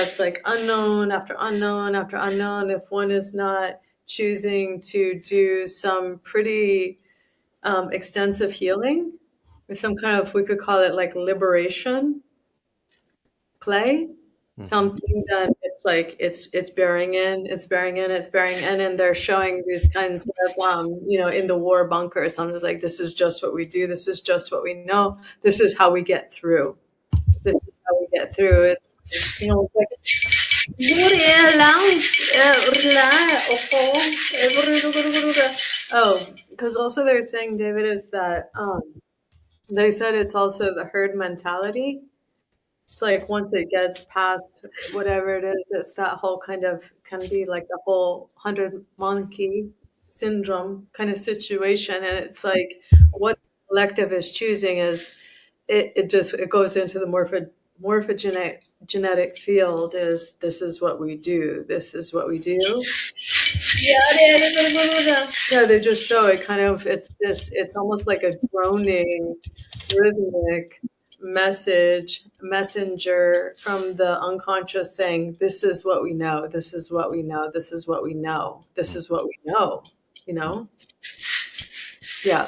it's like unknown after unknown after unknown. If one is not choosing to do some pretty extensive healing, or some kind of, we could call it like liberation play, something that it's like it's bearing in, and they're showing these kinds of in the war bunker, something like, this is just what we do, this is just what we know, this is how we get through. This is how we get through. It's like because also they're saying, David, is that they said it's also the herd mentality. It's like once it gets past whatever it is, it's that whole kind of, can be like the whole 100 monkey syndrome kind of situation, and it's like what the collective is choosing is it goes into the morphogenetic field. Is this is what we do, this is what we do. Yeah, they just show it kind of, it's almost like a droning rhythmic messenger from the unconscious saying, this is what we know, this is what we know, this is what we know, this is what we know, you know? Yeah.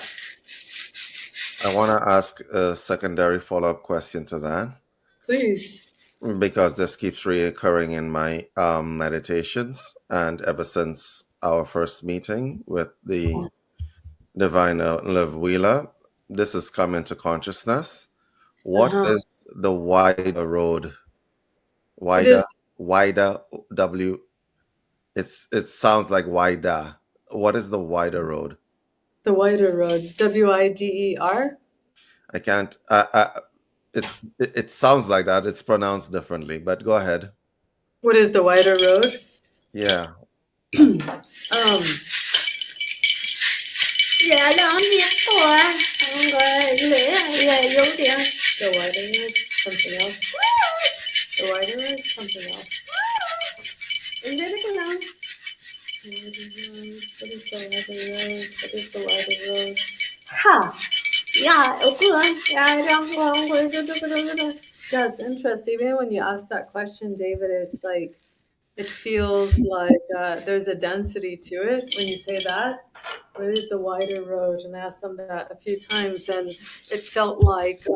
I want to ask a secondary follow-up question to that. Please. Because this keeps reoccurring in my meditations, and ever since our first meeting with the diviner Liv Wheeler, this has come into consciousness. What is the wider road? Wider, W. It sounds like wider. What is the wider road? The wider road, WIDER. I can't. It sounds like that. It's pronounced differently, but go ahead. What is the wider road? Yeah. Dạ đó nhé cô à. Không có lẽ là dấu tiền. The wider road, something else. The wider road, something else. And then it goes on. What is the wider road? What is the wider road? Ha! Yeah, okay. Yeah, it's interesting. Even when you ask that question, David, it's like, it feels like there's a density to it when you say that. What is the wider road? And I asked them that a few times, and it felt like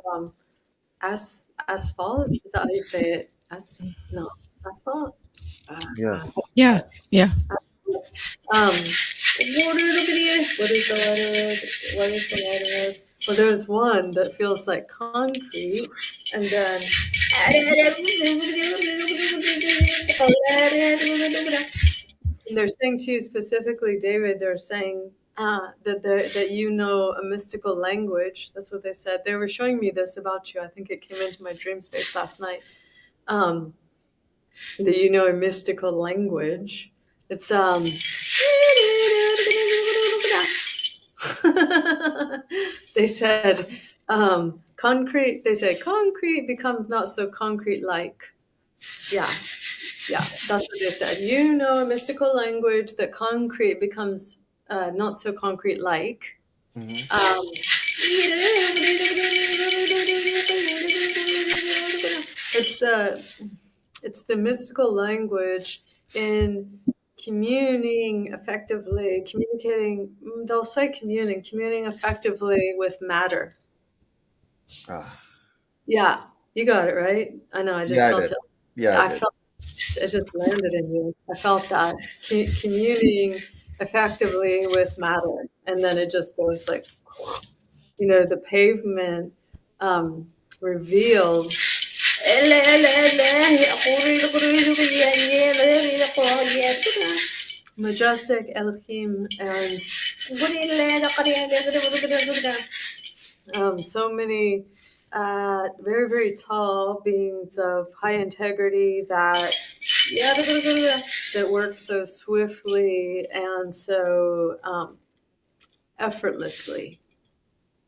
asphalt. Is that how you say it? Asphalt. Yes. Yeah. Yeah. What is the wider road? What is the wider road? Well, there's one that feels like concrete, and then And they're saying to you specifically, David, they're saying that you know a mystical language. That's what they said. They were showing me this about you. I think it came into my dream space last night. That you know a mystical language. It's they said concrete. They say concrete becomes not so concrete like. Yeah, that's what they said. You know a mystical language that concrete becomes not so concrete like. Mhm. It's the mystical language in communing effectively, communicating. They'll say communing effectively with matter. Ah, Yeah, you got it right. I know. I just yeah, I felt did. it. Yeah, I I did. felt it just landed in you. I felt that communing effectively with matter, and then it just goes like, the pavement reveals majestic Elohim and so many very, very tall beings of high integrity that work so swiftly and so effortlessly,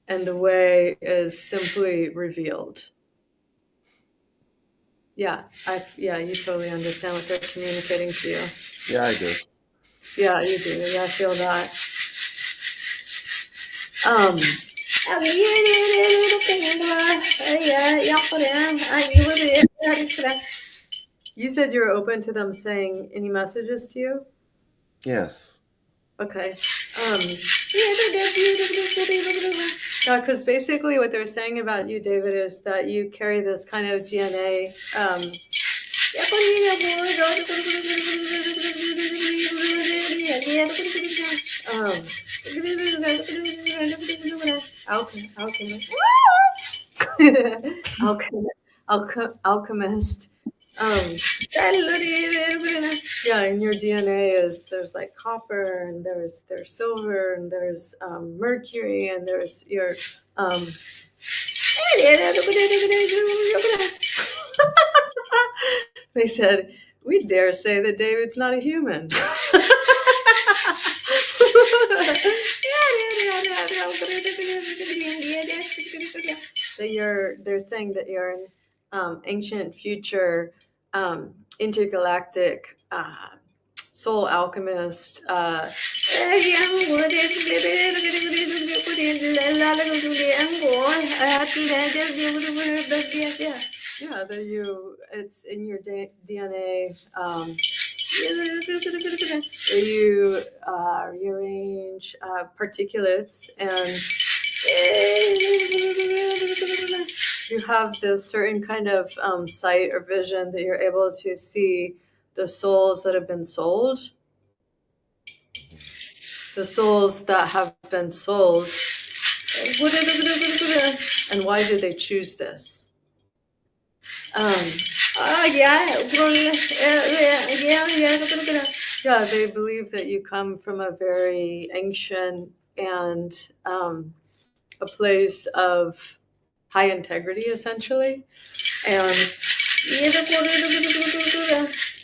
and the way is simply revealed. Yeah, you totally understand what they're communicating to you. Yeah, I do. Yeah, you do. Yeah, I feel that. You said you were open to them saying any messages to you? Yes. Okay. Yeah, because basically what they're saying about you, David, is that you carry this kind of DNA. Alchemist. Alchemist. Yeah, in your DNA there's like copper, and there's silver, and there's mercury, and there's your they said, we dare say that David's not a human. They're saying that you're an ancient future intergalactic soul alchemist. Yeah, it's in your DNA. You rearrange particulates, and you have this certain kind of sight or vision that you're able to see the souls that have been sold. The souls that have been sold. And why did they choose this? Yeah, they believe that you come from a very ancient and a place of high integrity, essentially. And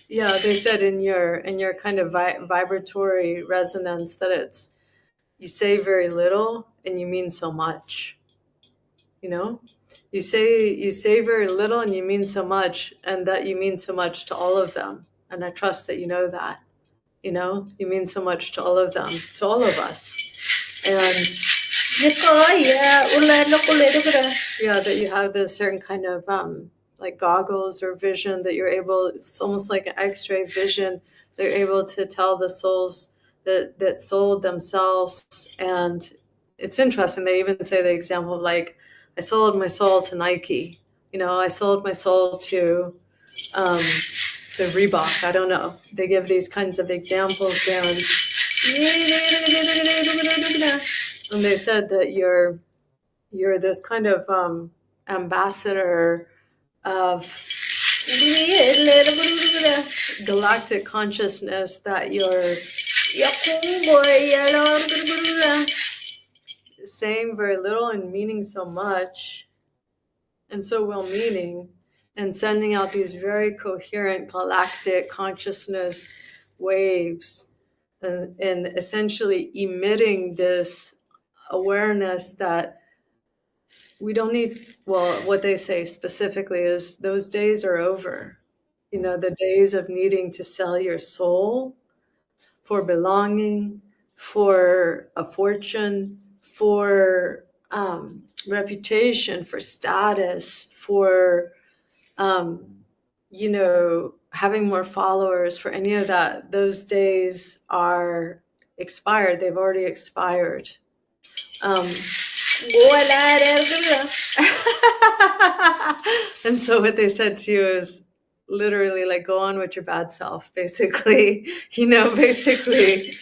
yeah, they said in your kind of vibratory resonance that you say very little and you mean so much. You say very little and you mean so much, and that you mean so much to all of them. And I trust that you know that. You mean so much to all of them, to all of us. And yeah, that you have this certain kind of like goggles or vision that you're able. It's almost like an X-ray vision. They're able to tell the souls that sold themselves. And it's interesting. They even say the example of like, I sold my soul to Nike. I sold my soul to Reebok. I don't know. They give these kinds of examples, and they said that you're this kind of ambassador of galactic consciousness that you're saying very little and meaning so much and so well meaning, and sending out these very coherent galactic consciousness waves, and essentially emitting this awareness that we don't need, well, what they say specifically is those days are over. You know, the days of needing to sell your soul for belonging, for a fortune, for reputation, for status, for having more followers, for any of that. Those days are expired. They've already expired. And so what they said to you is literally like, go on with your bad self, basically. Basically.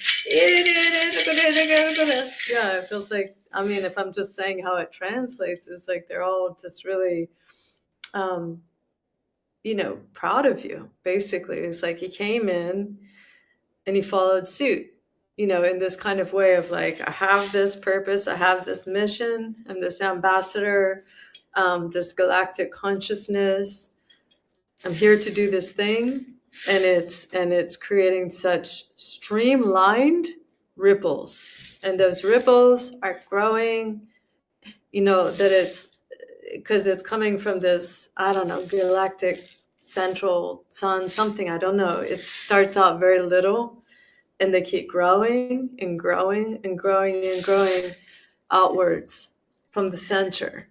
Yeah, it feels like, I mean, if I'm just saying how it translates, it's like they're all just really proud of you, basically. It's like he came in and he followed suit, in this kind of way of like, I have this purpose, I have this mission, I'm this ambassador, this galactic consciousness. I'm here to do this thing, and it's creating such streamlined ripples, and those ripples are growing. That it's because it's coming from this, I don't know, galactic central sun, something, I don't know. It starts out very little, and they keep growing and growing and growing and growing outwards from the center.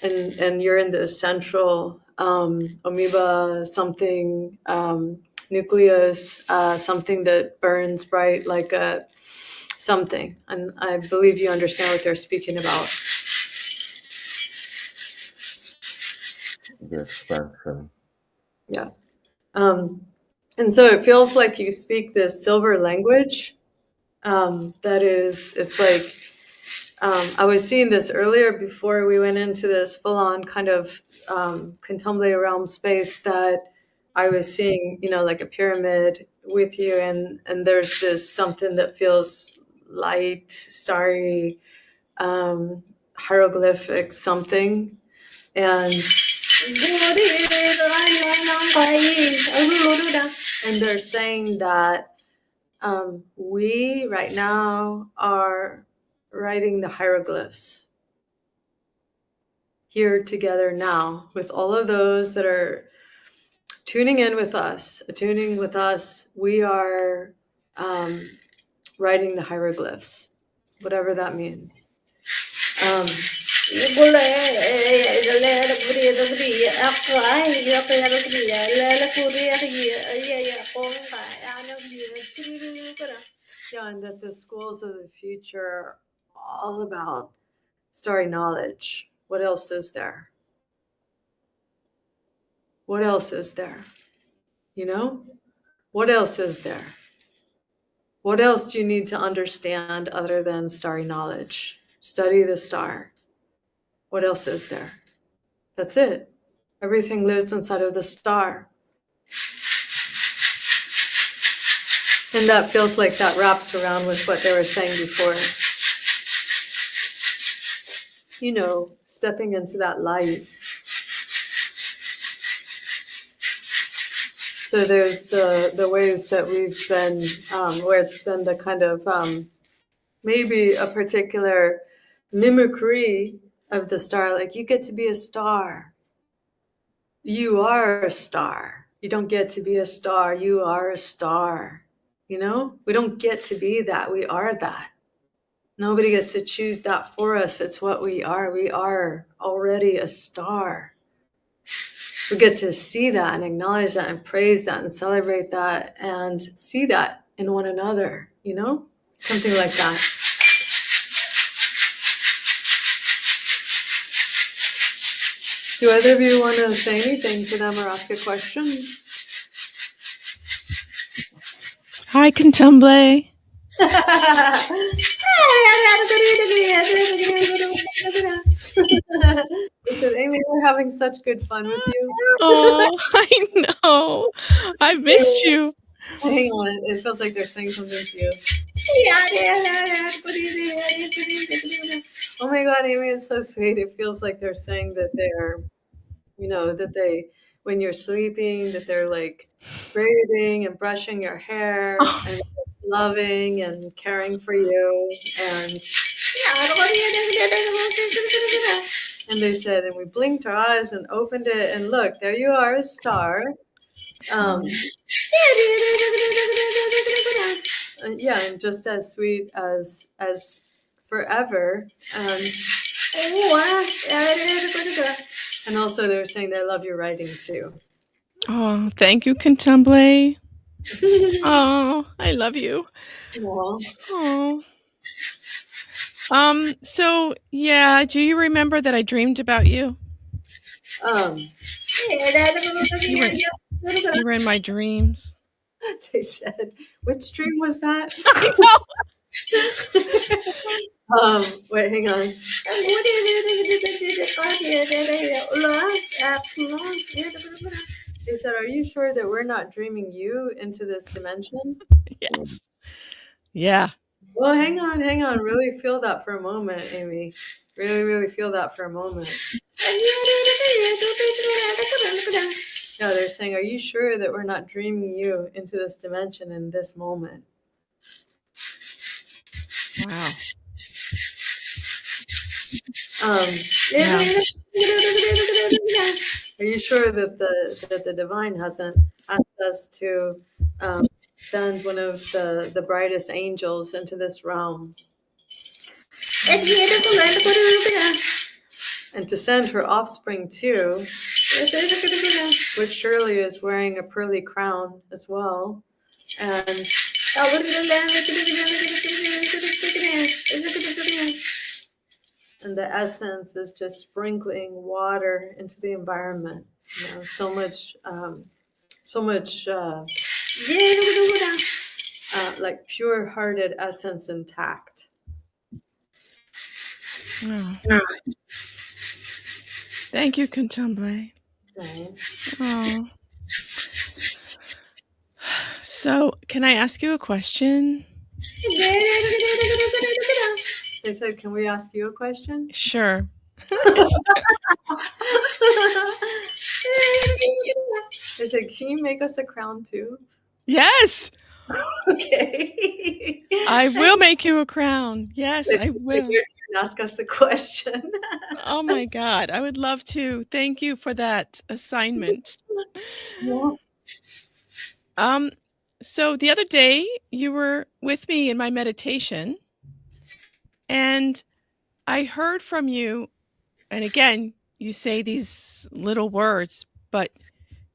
And you're in the central amoeba something, nucleus, something that burns bright like a something. And I believe you understand what they're speaking about. Yes, thanks. Yeah. And so it feels like you speak this silver language. That is, it's like, I was seeing this earlier before we went into this full-on kind of contemplative realm space, that I was seeing, like a pyramid with you, and there's this something that feels light, starry, hieroglyphic something, and they're saying that we right now are writing the hieroglyphs here together now with all of those that are tuning in with us, attuning with us. We are writing the hieroglyphs, whatever that means. Yeah, and that the schools of the future are all about starry knowledge. What else is there? What else is there? What else is there? What else do you need to understand other than starry knowledge? Study the star. What else is there? That's it. Everything lives inside of the star. And that feels like that wraps around with what they were saying before. Stepping into that light. So there's the ways that we've been, where it's been the kind of maybe a particular mimicry of the star, like you get to be a star. You are a star. You don't get to be a star. You are a star. We don't get to be that. We are that. Nobody gets to choose that for us. It's what we are. We are already a star. We get to see that and acknowledge that and praise that and celebrate that and see that in one another, something like that. Do either of you want to say anything to them or ask a question? Hi, Contemble. I said, Amy, we're having such good fun with you. Oh, I know. I've missed you. Hang on, it feels like they're saying something to you. Oh my God, Amy, it's so sweet. It feels like they're saying that they're, that they, when you're sleeping, that they're like bathing and brushing your hair Oh, and loving and caring for you. And they said, and we blinked our eyes and opened it, and look, there you are, a star. Yeah, and just as sweet as forever. And also, they're saying they love your writing too. oh, thank you, Contemplate. Oh, I love you. Oh. So yeah, do you remember that I dreamed about you? Um, You were in my dreams. they said, which dream was that? I know. Wait, hang on. They said, are you sure that we're not dreaming you into this dimension? Yes. Yeah. Well, hang on. Really feel that for a moment, Amy. Really, really feel that for a moment. Yeah, they're saying, are you sure that we're not dreaming you into this dimension in this moment? Wow. Yeah. Are you sure that the divine hasn't asked us to send one of the brightest angels into this realm? And to send her offspring too, which surely is wearing a pearly crown as well. And the essence is just sprinkling water into the environment. So much like pure-hearted essence intact. Oh. Thank you, Contemplate. Okay. Oh. So, can I ask you a question? They said, can we ask you a question? Sure. They said, can you make us a crown too? Yes. Okay. I will make you a crown. Yes, I will. Your turn, ask us a question. Oh my God. I would love to. Thank you for that assignment. Yeah. So the other day you were with me in my meditation and I heard from you, and again, you say these little words, but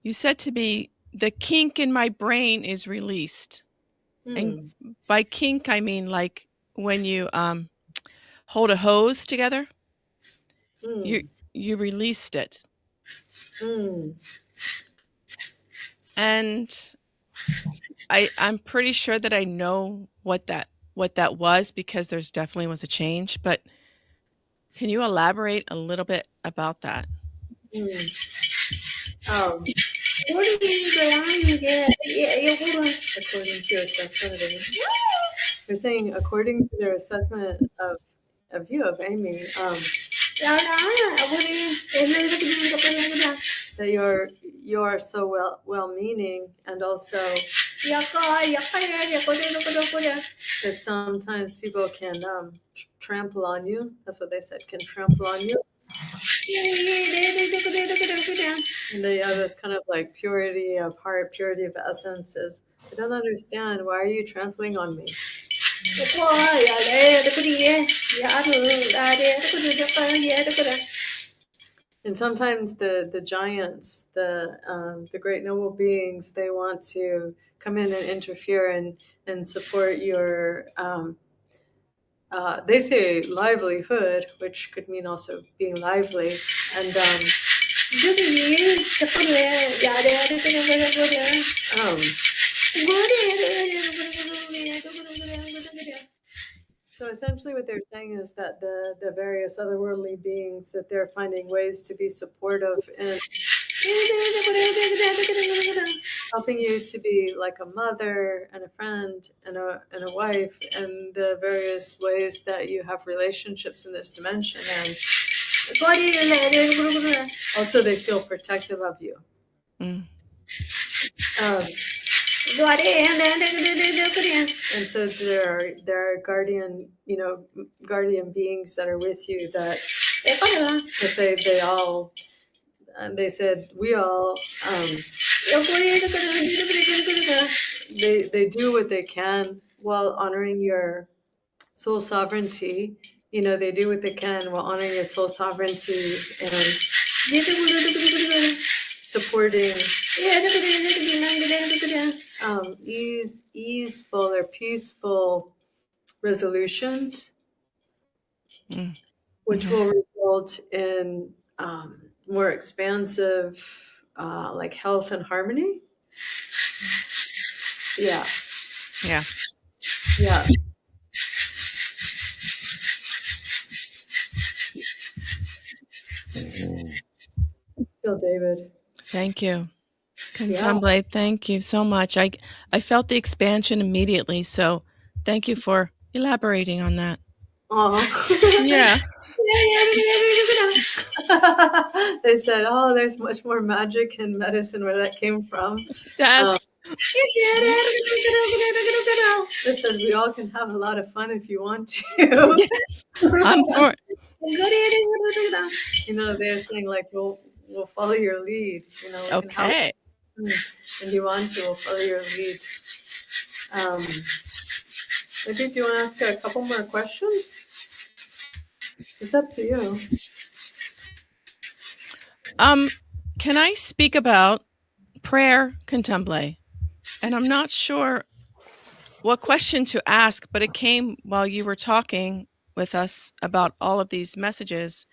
you said to me, the kink in my brain is released. And by kink, I mean like when you hold a hose together, you released it. And I'm pretty sure that I know what that was because there's definitely was a change. But can you elaborate a little bit about that? According to assessment, they're saying according to their assessment of you, of Amy, that you're so well-meaning, and also that sometimes people can trample on you. That's what they said, can trample on you. And they have this kind of like purity of heart, purity of essences. I don't understand. Why are you trampling on me? And sometimes the giants, the great noble beings, they want to come in and interfere and support your they say livelihood, which could mean also being lively. And So essentially what they're saying is that the various otherworldly beings, that they're finding ways to be supportive and helping you to be like a mother and a friend and a wife, and the various ways that you have relationships in this dimension. And also they feel protective of you. Mm. Um, and so there are guardian beings that are with you that they all, and they said we all, they do what they can while honoring your soul sovereignty. They do what they can while honoring your soul sovereignty and supporting easeful or peaceful resolutions, Mm. which Mhm. will result in more expansive, like health and harmony. Yeah. Yeah. Yeah. Feel David. Thank you. Yeah. Contemplate. Thank you so much. I felt the expansion immediately. So thank you for elaborating on that. Yeah. They said, "Oh, there's much more magic in medicine where that came from." That's They said we all can have a lot of fun if you want to. yes. I'm for it. They're saying like we'll follow your lead. We can help. Okay. And you want to, we'll follow your lead. Maybe do you want to ask a couple more questions? It's up to you. Can I speak about prayer contemplate? And I'm not sure what question to ask, but it came while you were talking with us about all of these messages.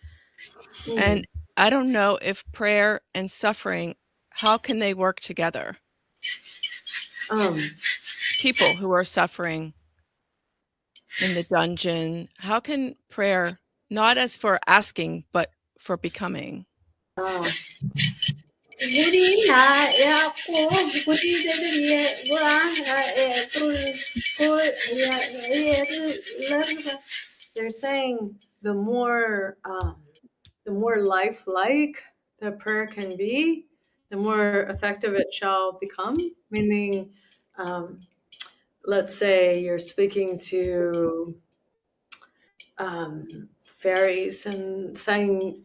And I don't know if prayer and suffering, how can they work together? People who are suffering in the dungeon, how can prayer, not as for asking, but for becoming? They're saying the more lifelike that prayer can be, the more effective it shall become. Meaning, let's say you're speaking to fairies and saying,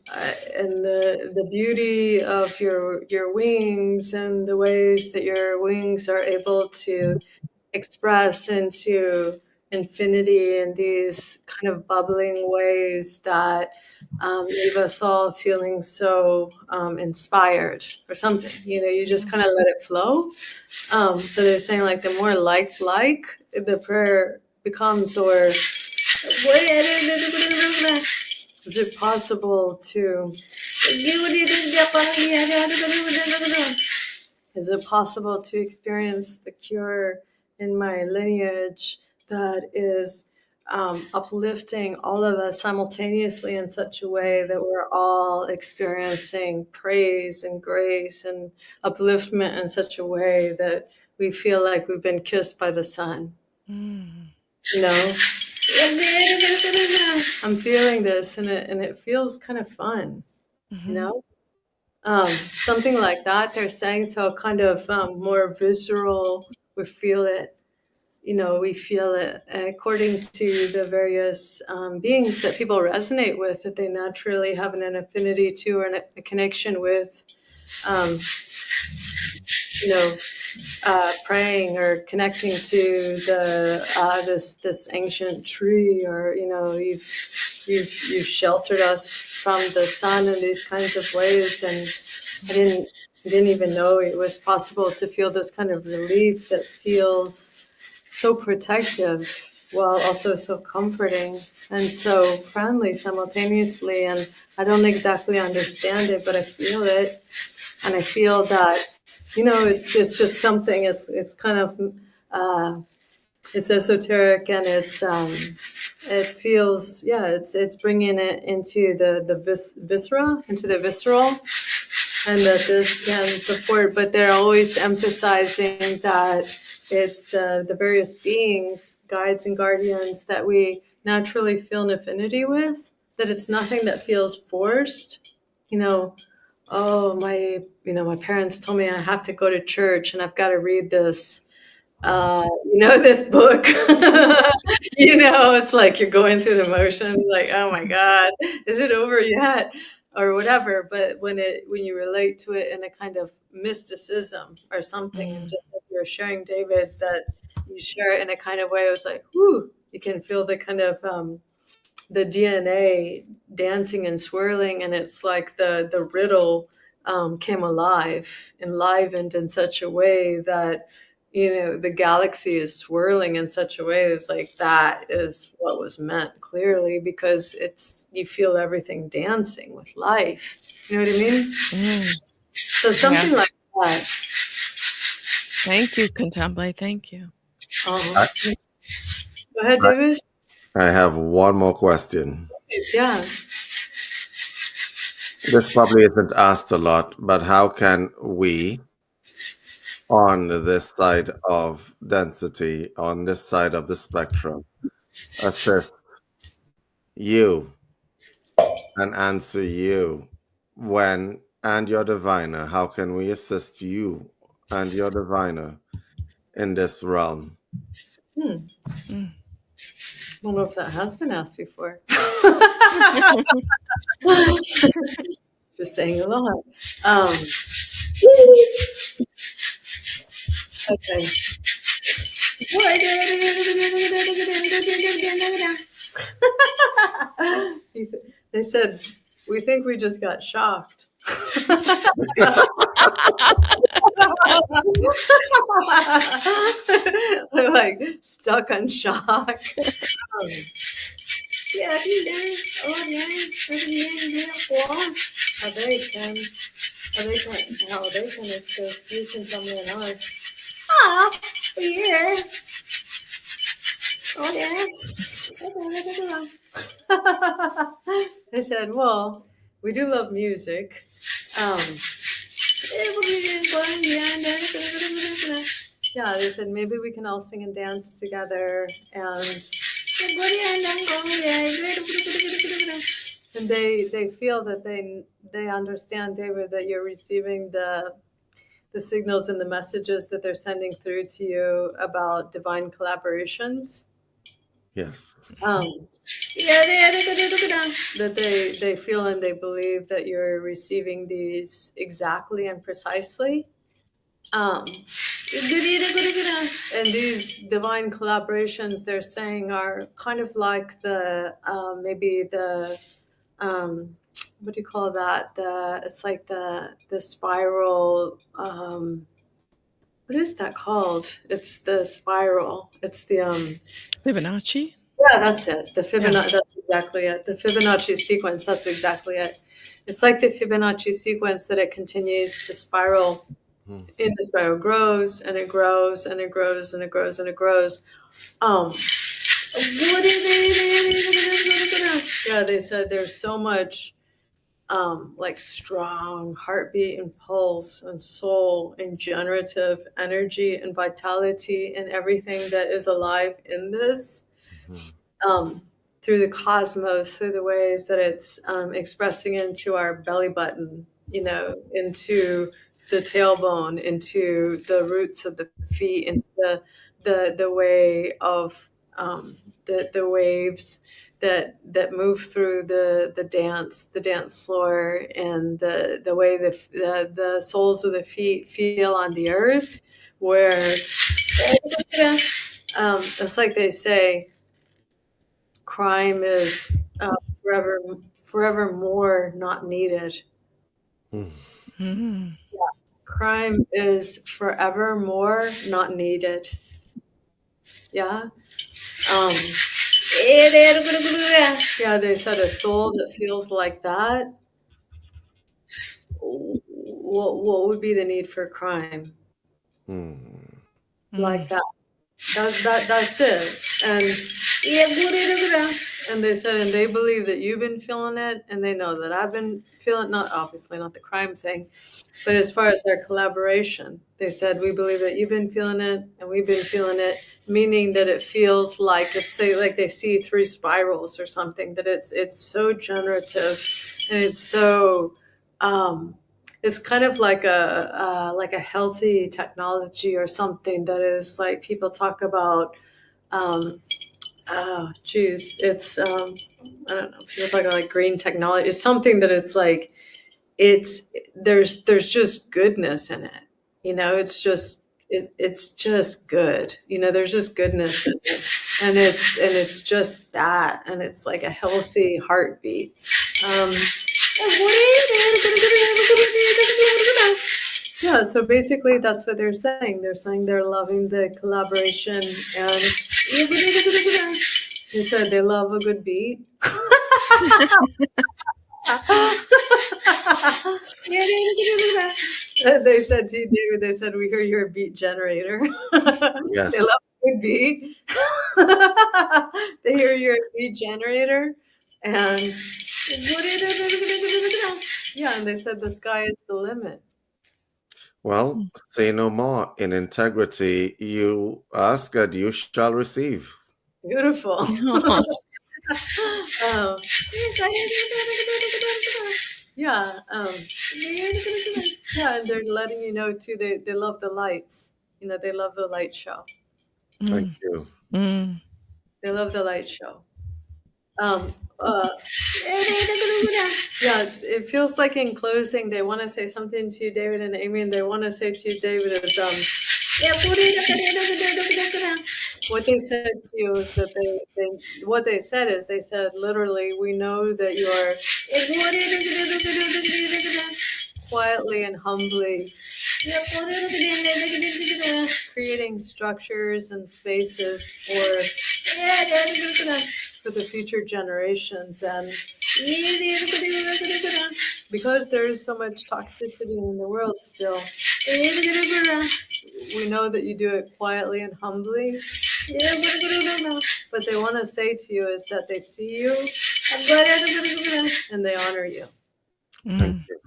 and the beauty of your wings and the ways that your wings are able to express into infinity in these kind of bubbling ways that leave us all feeling so inspired or something. You just kind of let it flow. So they're saying like the more like the prayer becomes, or is it possible to? Is it possible to experience the cure in my lineage that is uplifting all of us simultaneously in such a way that we're all experiencing praise and grace and upliftment in such a way that we feel like we've been kissed by the sun? I'm feeling this, and it feels kind of fun, something like that. They're saying so, kind of more visceral. We feel it, according to the various beings that people resonate with, that they naturally have an affinity to or a connection with. Praying or connecting to this ancient tree, or you've sheltered us from the sun in these kinds of ways, and I didn't even know it was possible to feel this kind of relief that feels so protective while also so comforting and so friendly simultaneously. And I don't exactly understand it, but I feel it, and I feel that it's just something. It's kind of It's esoteric, and it feels, yeah, it's bringing it into the viscera, into the visceral, and that this can support, but they're always emphasizing that it's the various beings, guides and guardians that we naturally feel an affinity with, that it's nothing that feels forced. You know, oh, my parents told me I have to go to church and I've got to read this this book. It's like you're going through the motions, like, oh my God, is it over yet? Or whatever. But when you relate to it in a kind of mysticism or something, and Mm. just like you were sharing, David, that you share it in a kind of way, it was like, whoo, you can feel the kind of the DNA dancing and swirling, and it's like the riddle came alive, enlivened in such a way that the galaxy is swirling in such a way. It's like that is what was meant, clearly, because you feel everything dancing with life. You know what I mean? Mm. So Yeah. something like that. Thank you, Contemplate. Thank you. I, Go ahead, I David. I have one more question. Yeah. This probably isn't asked a lot, but how can we, on this side of density, on this side of the spectrum, assist you and answer you and your diviner? How can we assist you and your diviner in this realm? I don't know if that has been asked before. Just saying a lot. Okay. They said, we think we just got shocked. We're like stuck on shock. You can tell me an art. Oh, yeah. Oh, yeah. I said, well, we do love music. Yeah, they said maybe we can all sing and dance together, and they feel that they understand, David, that you're receiving the signals and the messages that they're sending through to you about divine collaborations. Yes. That they feel and they believe that you're receiving these exactly and precisely. And these divine collaborations, they're saying, are kind of like maybe the what do you call that? It's like the spiral. What is that called? It's the spiral. It's the Fibonacci? Yeah, that's it. The Fibonacci. That's exactly it. The Fibonacci sequence. That's exactly it. It's like the Fibonacci sequence, that it continues to spiral. In the spiral grows and it grows and it grows and it grows and it grows. Yeah, they said there's so much like strong heartbeat and pulse and soul and generative energy and vitality and everything that is alive in this. Through the cosmos, through the ways that it's expressing into our belly button, into the tailbone, into the roots of the feet, into the way of the waves that move through the dance floor, and the way the soles of the feet feel on the earth, where it's like they say, crime is forevermore not needed. Mm. Crime is forevermore not needed. Yeah. Yeah, they said a soul that feels like that. What would be the need for crime? Like that. That's it. And they said, and they believe that you've been feeling it, and they know that I've been feeling, not obviously not the crime thing, but as far as our collaboration, they said, we believe that you've been feeling it and we've been feeling it, meaning that it feels like like they see three spirals or something, that it's so generative and it's so it's kind of like a healthy technology or something that is like people talk about. Oh geez, it's I don't know, people talk about like green technology. It's something that it's like it's there's just goodness in it. It's just good. There's just goodness in it. And it's just that, and it's like a healthy heartbeat. Yeah, so basically that's what they're saying. They're saying they're loving the collaboration, and they said they love a good beat. They said to you, David, they said, we hear you're a beat generator. They Yes. love a good beat. They hear you're a beat generator. And yeah, and they said the sky is the limit. Well, say no more. In integrity, you ask and you shall receive. Beautiful. Oh, Um, yeah, yeah, and they're letting you know too. They love the lights. They love the light show. Thank mm, you. mm. They love the light show. Um, uh, yeah, it feels like in closing they want to say something to you, David and Amy, and they want to say to you, David, is what they said to you is that what they said is they said literally, we know that you are quietly and humbly creating structures and spaces for the future generations, and because there is so much toxicity in the world still, we know that you do it quietly and humbly. But they want to say to you is that they see you and they honor you. Thank Mm. you.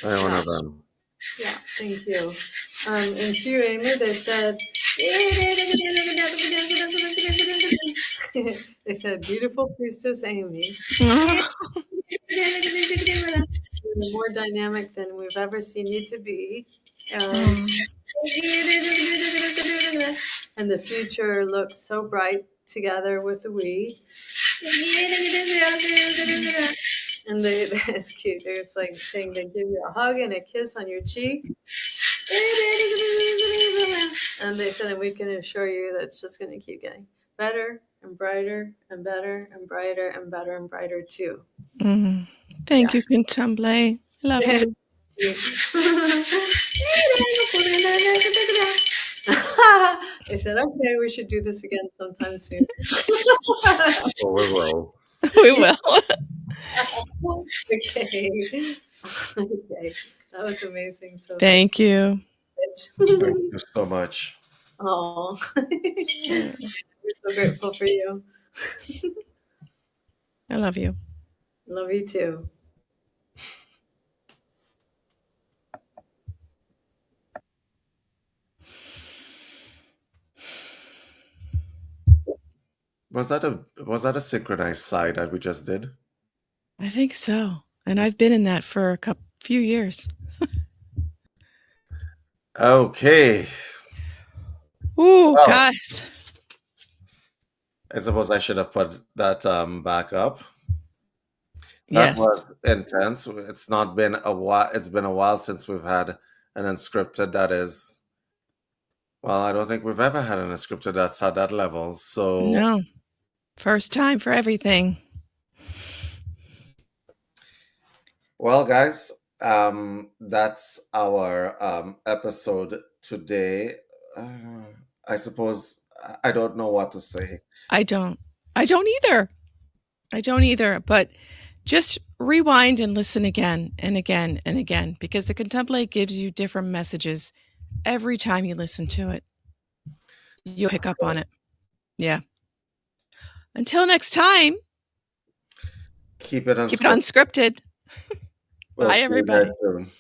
I honor them. Yeah, thank you. And to you, Amy, they said, they said, beautiful priestess Amy. You're more dynamic than we've ever seen you to be. And the future looks so bright together with the we. And it's cute. They're just like saying they give you a hug and a kiss on your cheek. And they said, and we can assure you that it's just going to keep getting better and brighter and better and brighter and better and brighter too. Mm. Thank you, Contemplate. Love you. They said, okay, we should do this again sometime soon. Oh, we will. We will. Okay. Okay. That was amazing. So Thank you. Thank you so much. Oh, Yeah, we're so grateful for you. I love you. Love you too. Was that a synchronized sigh that we just did? I think so. And I've been in that for a few years. Okay. Ooh, Well, guys. I suppose I should have put that back up. That Yes. was intense. It's not been a while. It's been a while since we've had an unscripted that is. Well, I don't think we've ever had an unscripted that's at that level. So, No. First time for everything. well, guys, that's our episode today. I suppose I don't know what to say. I don't. I don't either. I don't either. But just rewind and listen again and again and again, because the Contemplate gives you different messages every time you listen to it. You'll pick That's up on right. it. Yeah. Until next time, Keep it keep it unscripted. unscripted. We'll Bye, see you guys everybody. soon.